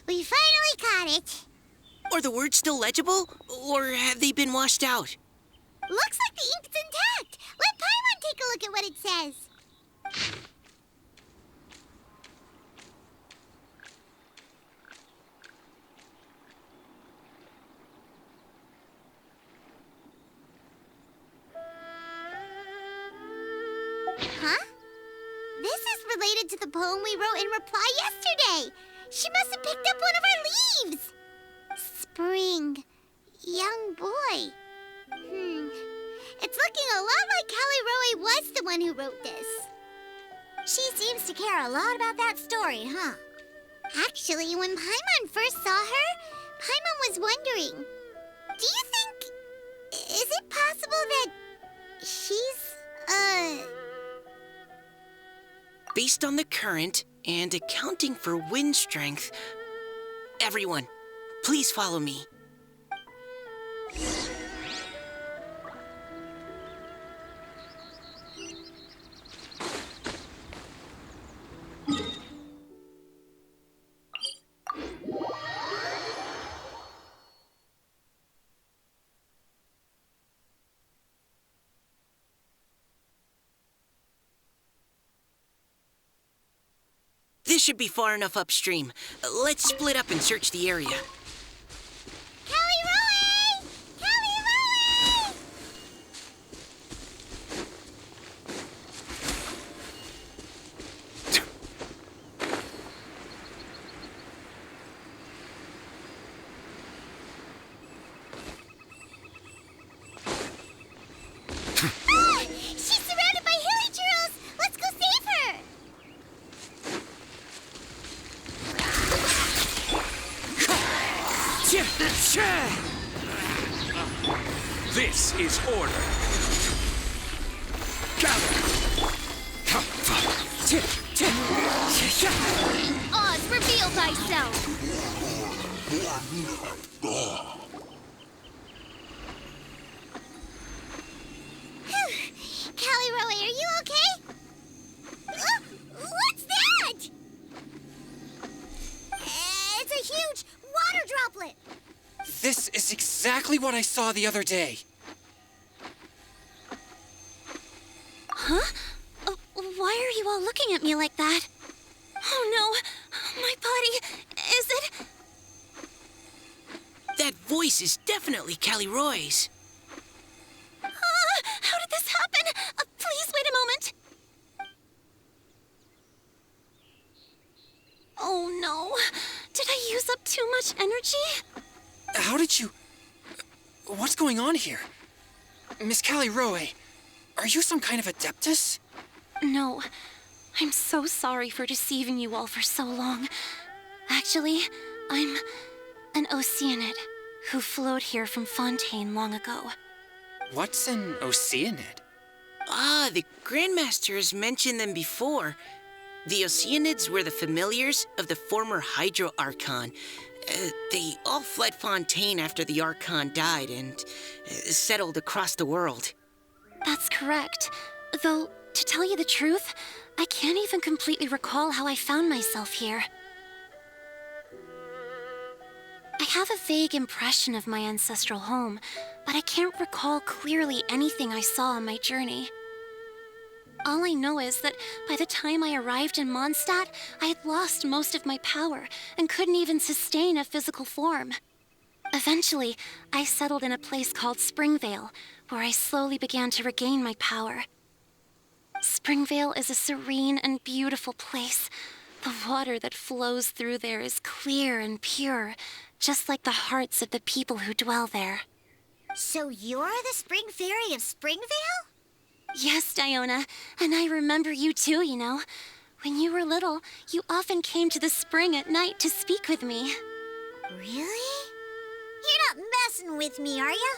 We finally caught it. Are the words still legible? Or have they been washed out? Looks like the ink's intact. Let Paimon take a look at what it says. Huh? This is related to the poem we wrote in reply yesterday. She must have picked up one of our leaves. Spring. Young boy. It's looking a lot like Callie Roe was the one who wrote this. She seems to care a lot about that story, huh? Actually, when Paimon first saw her, Paimon was wondering, do you think... is it possible that she's, Based on the current and accounting for wind strength, everyone, please follow me. This should be far enough upstream. Let's split up and search the area. Callie Roe! Callie Roe! Ah! She's surrounded by hilly churros! Let's go save her! This is order. Gather. Oz, reveal thyself! Callie Roe, are you okay? What's that? It's a huge water droplet! This is exactly what I saw the other day. Huh? Why are you all looking at me like that? Oh no, my body, is it? That voice is definitely Callie Roy's. How did this happen? Please wait a moment. Oh no, did I use up too much energy? How did you... What's going on here? Miss Callie Roe, are you some kind of adeptus? No, I'm so sorry for deceiving you all for so long. Actually, I'm an Oceanid who flowed here from Fontaine long ago. What's an Oceanid? Ah, the Grandmaster has mentioned them before. The Oceanids were the familiars of the former Hydro Archon. They all fled Fontaine after the Archon died and settled across the world. That's correct. Though, to tell you the truth, I can't even completely recall how I found myself here. I have a vague impression of my ancestral home, but I can't recall clearly anything I saw on my journey. All I know is that by the time I arrived in Mondstadt, I had lost most of my power and couldn't even sustain a physical form. Eventually, I settled in a place called Springvale, where I slowly began to regain my power. Springvale is a serene and beautiful place. The water that flows through there is clear and pure, just like the hearts of the people who dwell there. So you're the Spring Fairy of Springvale? Yes, Diona, and I remember you too, you know. When you were little, you often came to the spring at night to speak with me. Really? You're not messing with me, are you?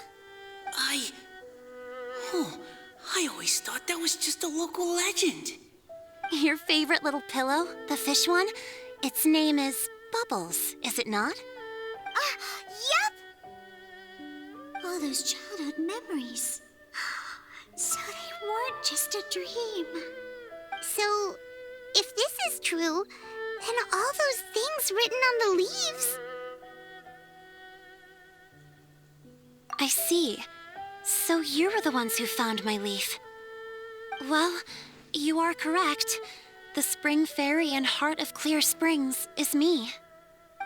I always thought that was just a local legend. Your favorite little pillow, the fish one, its name is Bubbles, is it not? Yep! All those childhood memories. So they weren't just a dream. So, if this is true, then all those things written on the leaves... I see. So you were the ones who found my leaf. Well, you are correct. The Spring Fairy and Heart of Clear Springs is me.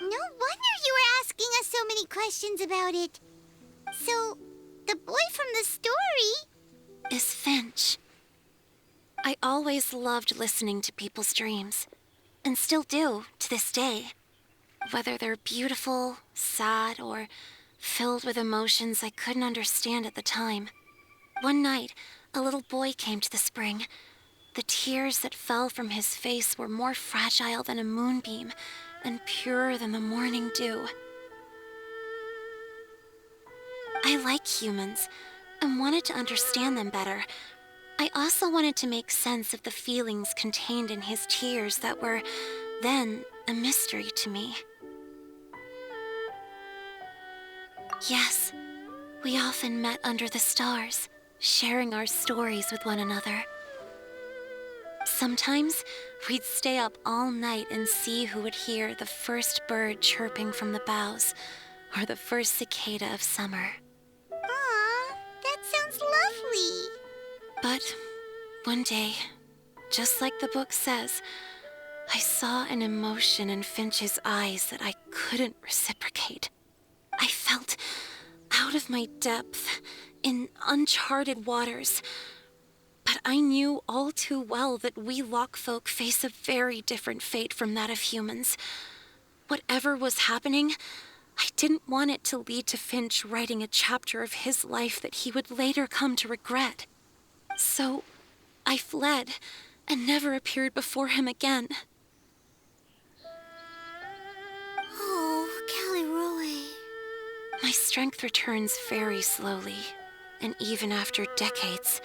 No wonder you were asking us so many questions about it. So, the boy from the story... is Finch. I always loved listening to people's dreams, and still do to this day. Whether they're beautiful, sad, or filled with emotions I couldn't understand at the time. One night, a little boy came to the spring. The tears that fell from his face were more fragile than a moonbeam and purer than the morning dew. I like humans and wanted to understand them better. I also wanted to make sense of the feelings contained in his tears that were then a mystery to me. Yes, we often met under the stars, sharing our stories with one another. Sometimes we'd stay up all night and see who would hear the first bird chirping from the boughs or the first cicada of summer. Aw, that sounds lovely. But one day, just like the book says, I saw an emotion in Finch's eyes that I couldn't reciprocate. I felt out of my depth, in uncharted waters. But I knew all too well that we Lockfolk face a very different fate from that of humans. Whatever was happening, I didn't want it to lead to Finch writing a chapter of his life that he would later come to regret. So, I fled and never appeared before him again. Oh, Caliroe. My strength returns very slowly, and even after decades,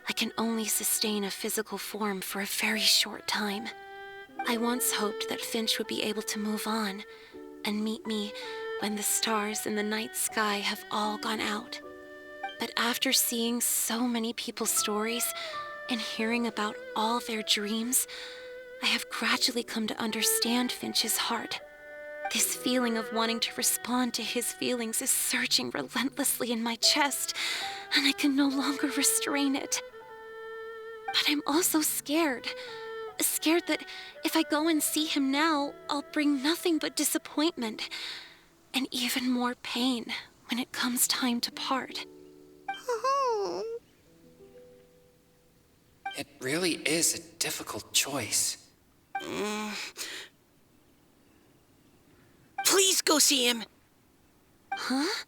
I can only sustain a physical form for a very short time. I once hoped that Finch would be able to move on and meet me when the stars in the night sky have all gone out. But after seeing so many people's stories and hearing about all their dreams, I have gradually come to understand Finch's heart. This feeling of wanting to respond to his feelings is surging relentlessly in my chest, and I can no longer restrain it. But I'm also scared. Scared that if I go and see him now, I'll bring nothing but disappointment and even more pain when it comes time to part. Oh. It really is a difficult choice. Please go see him. Huh?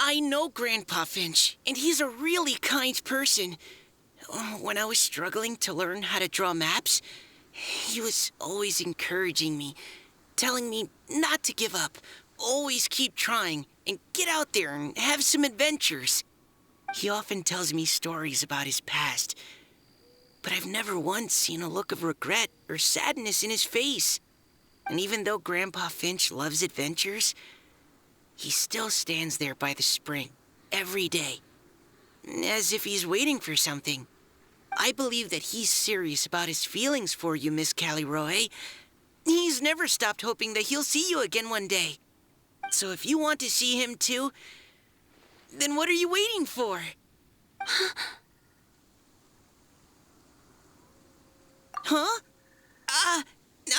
I know Grandpa Finch, and he's a really kind person. When I was struggling to learn how to draw maps, He was always encouraging me, telling me not to give up, always keep trying, and get out there and have some adventures. He often tells me stories about his past, but I've never once seen a look of regret or sadness in his face. And even though Grandpa Finch loves adventures, he still stands there by the spring every day, as if he's waiting for something. I believe that he's serious about his feelings for you, Miss Callie-Roe. He's never stopped hoping that he'll see you again one day. So if you want to see him too, then what are you waiting for? Huh?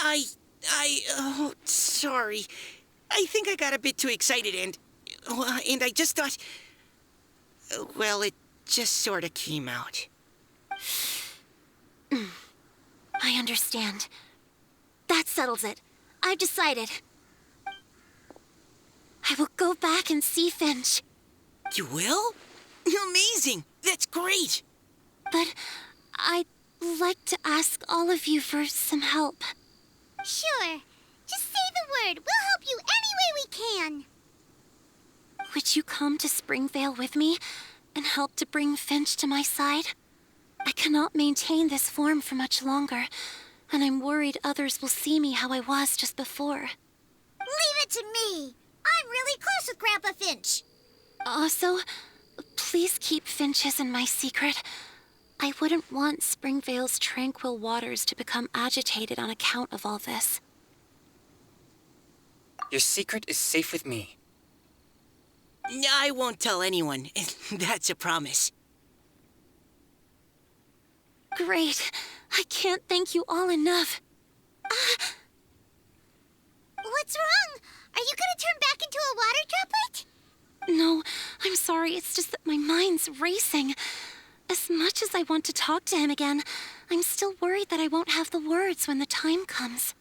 Oh, sorry. I think I got a bit too excited and I just thought, well, it just sort of came out. I understand. That settles it. I've decided. I will go back and see Finch. You will? Amazing! That's great! But I'd like to ask all of you for some help. Sure. Just say the word. We'll help you any way we can. Would you come to Springvale with me and help to bring Finch to my side? I cannot maintain this form for much longer, and I'm worried others will see me how I was just before. Leave it to me. I'm really close with Grandpa Finch. Also, please keep Finch's in my secret. I wouldn't want Springvale's tranquil waters to become agitated on account of all this. Your secret is safe with me. I won't tell anyone. That's a promise. Great. I can't thank you all enough. What's wrong? Are you gonna turn back into a water droplet? No, I'm sorry. It's just that my mind's racing. As much as I want to talk to him again, I'm still worried that I won't have the words when the time comes.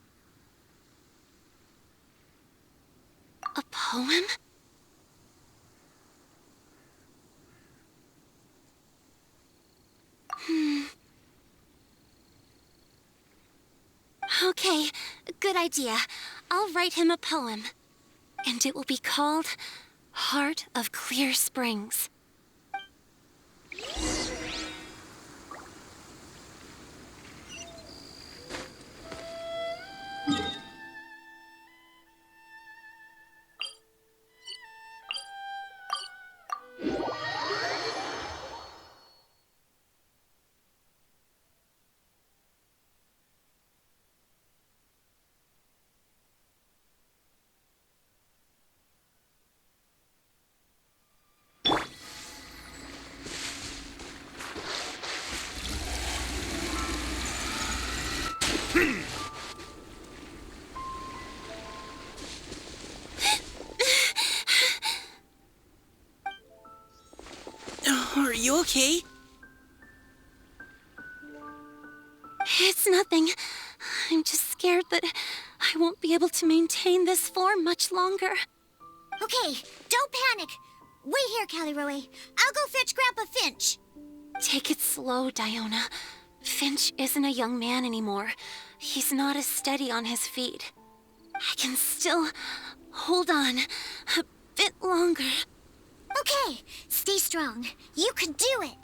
A poem? Okay, good idea. I'll write him a poem. And it will be called Heart of Clear Springs. Are you okay? It's nothing. I'm just scared that I won't be able to maintain this form much longer. Okay, don't panic. Wait here, Callie-Roe. I'll go fetch Grandpa Finch. Take it slow, Diona. Finch isn't a young man anymore. He's not as steady on his feet. I can still hold on a bit longer. Okay, stay strong. You can do it.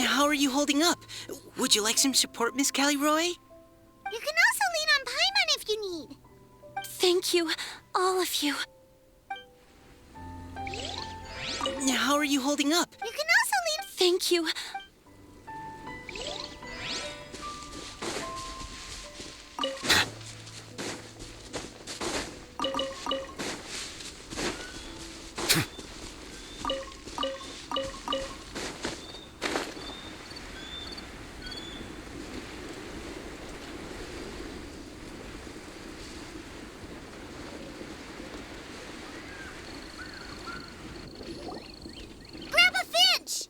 How are you holding up? Would you like some support, Miss Callie-Roe? You can also lean on Paimon if you need. Thank you, all of you. How are you holding up? You can also lean... Thank you. Grandpa Finch!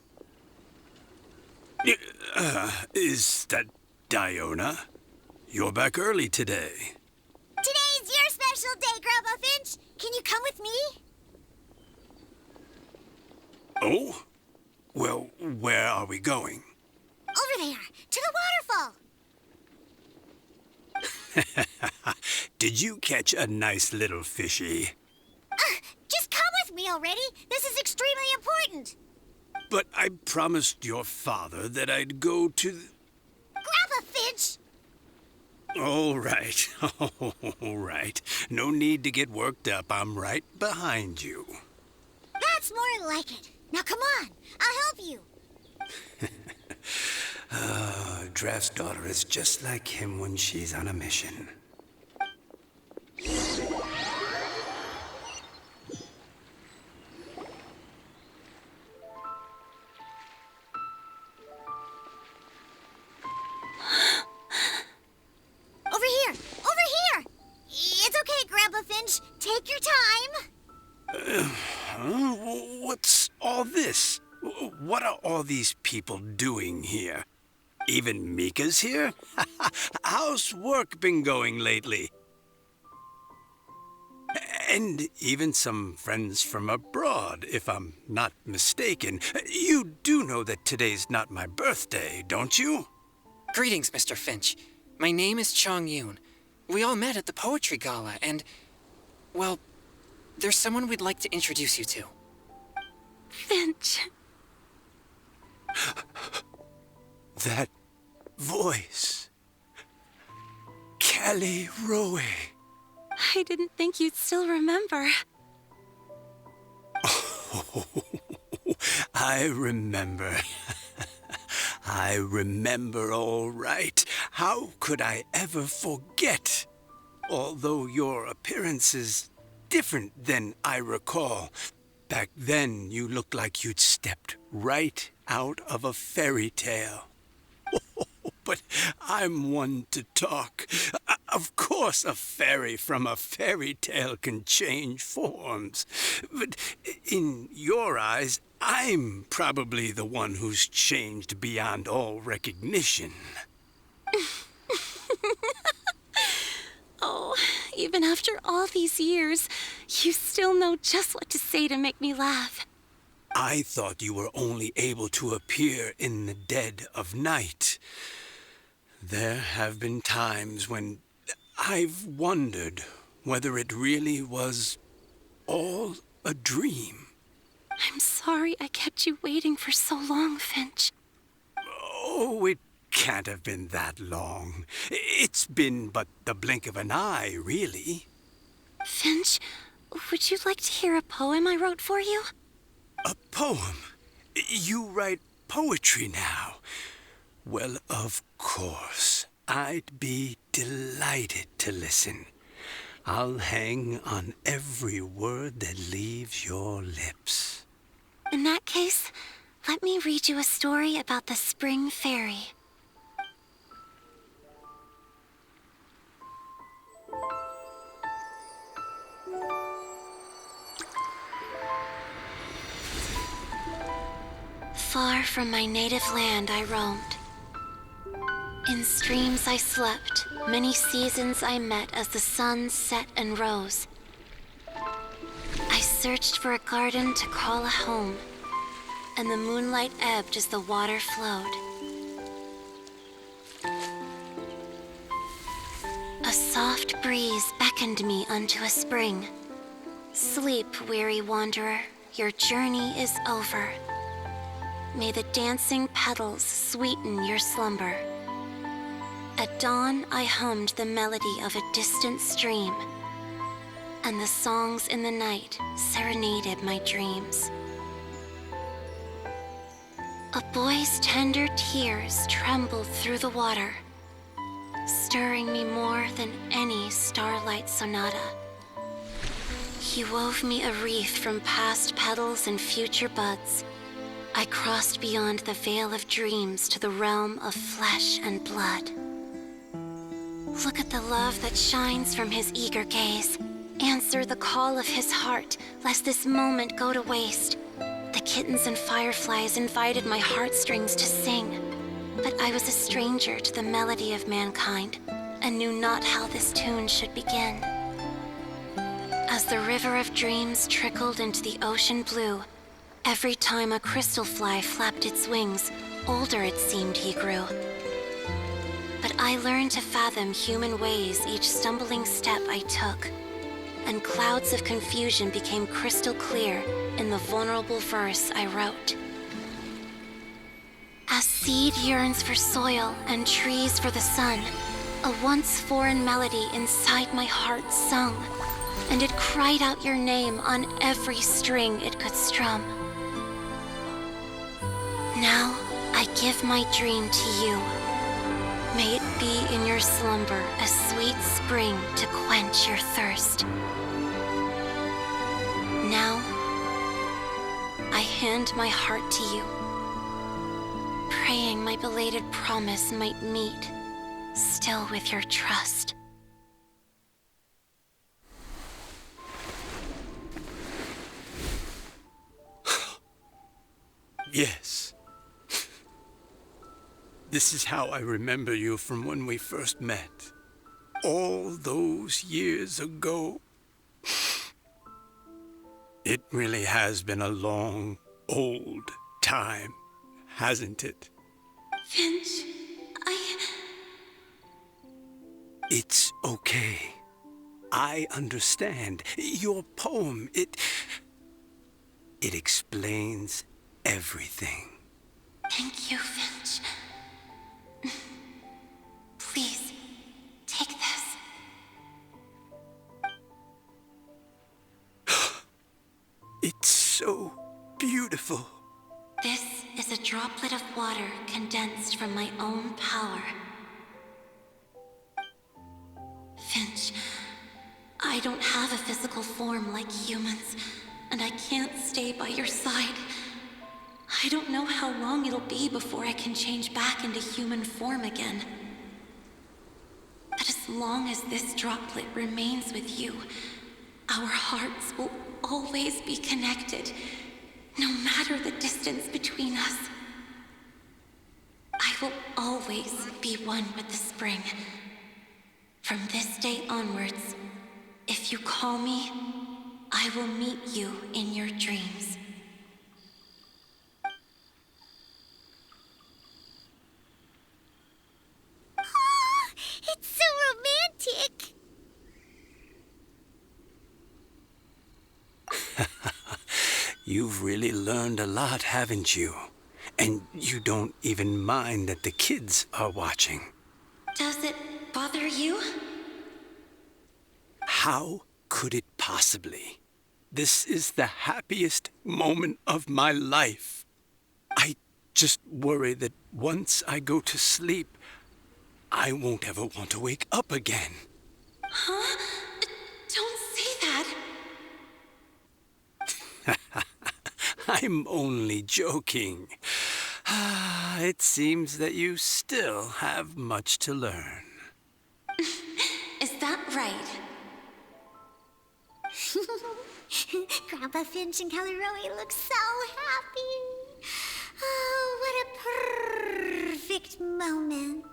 Is that Diona? You're back early today. Today's your special day, Grandpa Finch. Can you come with me? Oh? Well, where are we going? Over there, to the waterfall. Did you catch a nice little fishy? Just come with me already. This is extremely important. But I promised your father that I'd go to the... Grab a Finch. All right. All right. No need to get worked up. I'm right behind you. That's more like it. Now come on, I'll help you. Draft's daughter is just like him when she's on a mission. Over here! Over here! It's okay, Grandpa Finch. Take your time. What's all this? What are all these people doing here? Even Mika's here? How's work been going lately? And even some friends from abroad, if I'm not mistaken. You do know that today's not my birthday, don't you? Greetings, Mr. Finch. My name is Chong Yoon. We all met at the poetry gala, and, well, there's someone we'd like to introduce you to. Finch. That voice. Callie Rowe. I didn't think you'd still remember. Oh, I remember. I remember all right. How could I ever forget? Although your appearance is different than I recall. Back then, you looked like you'd stepped right out of a fairy tale. But I'm one to talk. Of course, a fairy from a fairy tale can change forms. But in your eyes, I'm probably the one who's changed beyond all recognition. Oh, even after all these years, you still know just what to say to make me laugh. I thought you were only able to appear in the dead of night. There have been times when I've wondered whether it really was all a dream. I'm sorry I kept you waiting for so long, Finch. Oh, it can't have been that long. It's been but the blink of an eye, really. Finch, would you like to hear a poem I wrote for you? A poem? You write poetry now? Well, of course. I'd be delighted to listen. I'll hang on every word that leaves your lips. In that case, let me read you a story about the Spring Fairy. Far from my native land I roamed. In streams I slept, many seasons I met as the sun set and rose. I searched for a garden to call a home, and the moonlight ebbed as the water flowed. A soft breeze beckoned me unto a spring. Sleep, weary wanderer, your journey is over. May the dancing petals sweeten your slumber. At dawn, I hummed the melody of a distant stream, and the songs in the night serenaded my dreams. A boy's tender tears trembled through the water, stirring me more than any starlight sonata. He wove me a wreath from past petals and future buds. I crossed beyond the veil of dreams to the realm of flesh and blood. Look at the love that shines from his eager gaze. Answer the call of his heart, lest this moment go to waste. The kittens and fireflies invited my heartstrings to sing, but I was a stranger to the melody of mankind, and knew not how this tune should begin. As the river of dreams trickled into the ocean blue, Every time a crystal fly flapped its wings, older it seemed he grew. But I learned to fathom human ways each stumbling step I took, and clouds of confusion became crystal clear in the vulnerable verse I wrote. As seed yearns for soil and trees for the sun, a once foreign melody inside my heart sung, and it cried out your name on every string it could strum. Now I give my dream to you. May it be in your slumber a sweet spring to quench your thirst. Now, I hand my heart to you, praying my belated promise might meet, still with your trust. Yes. This is how I remember you from when we first met. All those years ago. It really has been a long, old time, hasn't it? Finch, It's okay. I understand. Your poem, it explains everything. Thank you, Finch. Please, take this. It's so beautiful. This is a droplet of water condensed from my own power. Finch, I don't have a physical form like humans, and I can't stay by your side. I don't know how long it'll be before I can change back into human form again. But as long as this droplet remains with you, our hearts will always be connected, no matter the distance between us. I will always be one with the spring. From this day onwards, if you call me, I will meet you in your dreams. Oh, it's so romantic. You've really learned a lot, haven't you? And you don't even mind that the kids are watching. Does it bother you? How could it possibly? This is the happiest moment of my life. I just worry that once I go to sleep, I won't ever want to wake up again. Huh? Don't say that. I'm only joking. It seems that you still have much to learn. Is that right? Grandpa Finch and Kelly-Roe look so happy. Oh, what a perfect moment.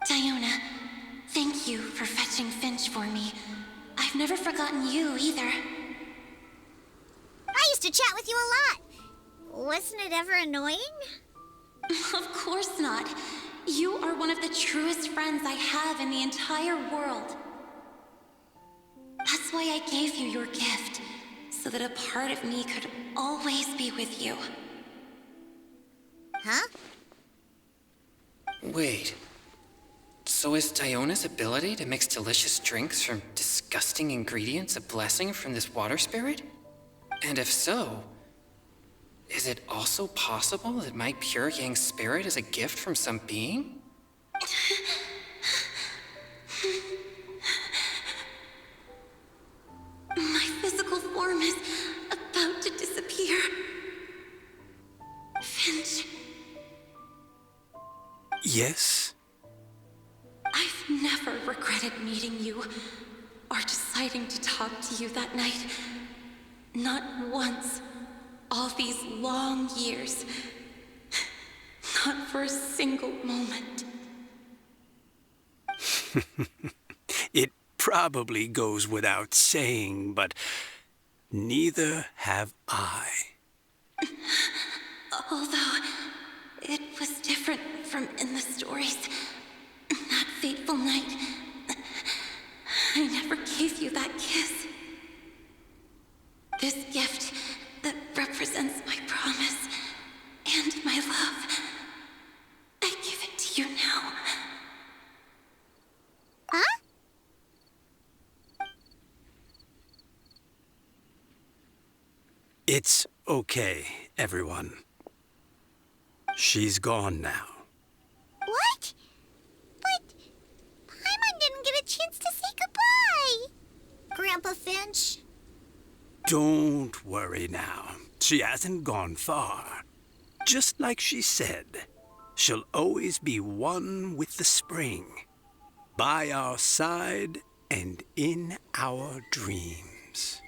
Diona, thank you for fetching Finch for me. I've never forgotten you either. I used to chat with you a lot. Wasn't it ever annoying? Of course not. You are one of the truest friends I have in the entire world. That's why I gave you your gift, so that a part of me could always be with you. Huh? Wait. So is Diona's ability to mix delicious drinks from disgusting ingredients a blessing from this water spirit? And if so, is it also possible that my pure yang spirit is a gift from some being? My physical form is about to disappear. Finch, Yes? I've never regretted meeting you or deciding to talk to you that night. Not once. All these long years. Not for a single moment. It probably goes without saying, but neither have I. Although it was different from in the stories, that fateful night, I never gave you that kiss. This gift that represents my promise and my love, I give it to you now. Huh? It's okay, everyone. She's gone now. What? But Paimon didn't get a chance to say goodbye. Grandpa Finch? Don't worry now. She hasn't gone far. Just like she said, she'll always be one with the spring. By our side and in our dreams.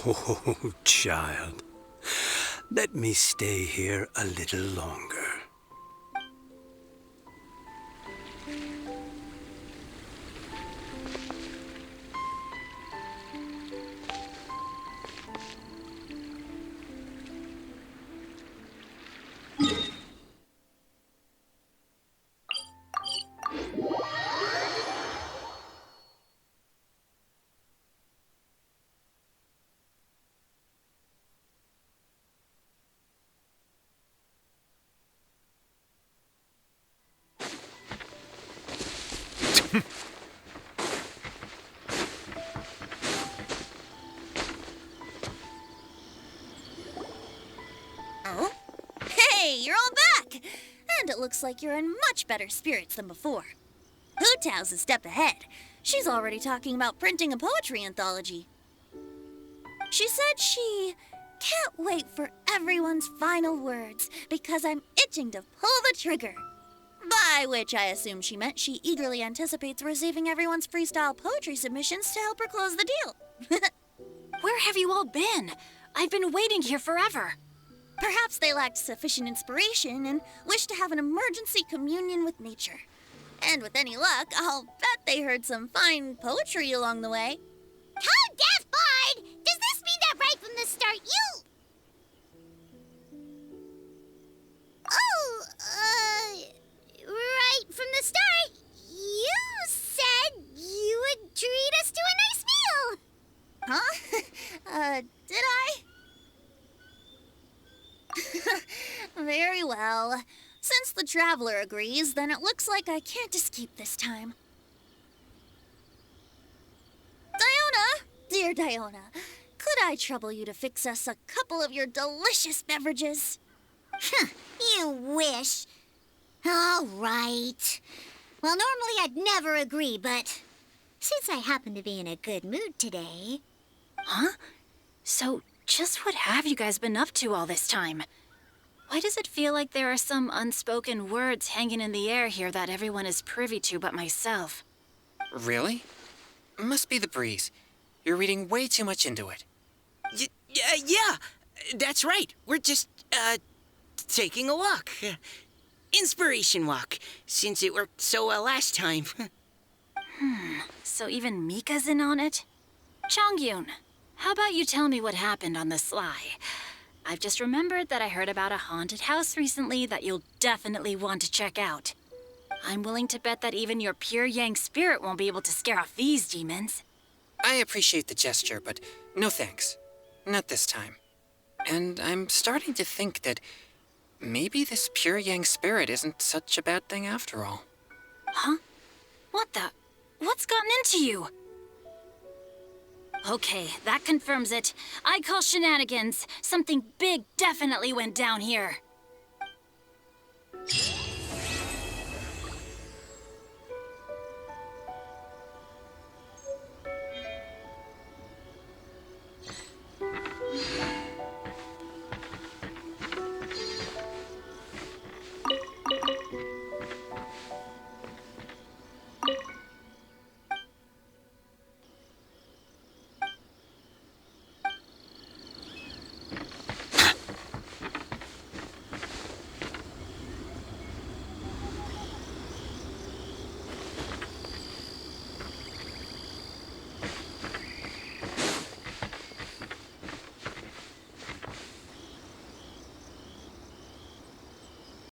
Oh, child. Let me stay here a little longer. Oh? Hey, you're all back! And it looks like you're in much better spirits than before. Hu-Tao's a step ahead. She's already talking about printing a poetry anthology. She said she can't wait for everyone's final words because I'm itching to pull the trigger. By which I assume she meant she eagerly anticipates receiving everyone's freestyle poetry submissions to help her close the deal. Where have you all been? I've been waiting here forever. Perhaps they lacked sufficient inspiration and wished to have an emergency communion with nature. And with any luck, I'll bet they heard some fine poetry along the way. Tone deaf, Bard! Does this mean that right from the start you... right from the start, you said you would treat us to a nice meal! Huh? Did I? Very well. Since the Traveler agrees, then it looks like I can't escape this time. Diona! Dear Diona, could I trouble you to fix us a couple of your delicious beverages? You wish. All right. Well, normally I'd never agree, but since I happen to be in a good mood today... Huh? So, just what have you guys been up to all this time? Why does it feel like there are some unspoken words hanging in the air here that everyone is privy to but myself? Really? Must be the breeze. You're reading way too much into it. Yeah, that's right. We're just, taking a walk. Inspiration walk, since it worked so well last time. So even Mika's in on it? Chongyun, how about you tell me what happened on the sly? I've just remembered that I heard about a haunted house recently that you'll definitely want to check out. I'm willing to bet that even your pure Yang spirit won't be able to scare off these demons. I appreciate the gesture, but no thanks. Not this time. And I'm starting to think that maybe this pure Yang spirit isn't such a bad thing after all. Huh? What the? What's gotten into you? Okay, that confirms it. I call shenanigans. Something big definitely went down here.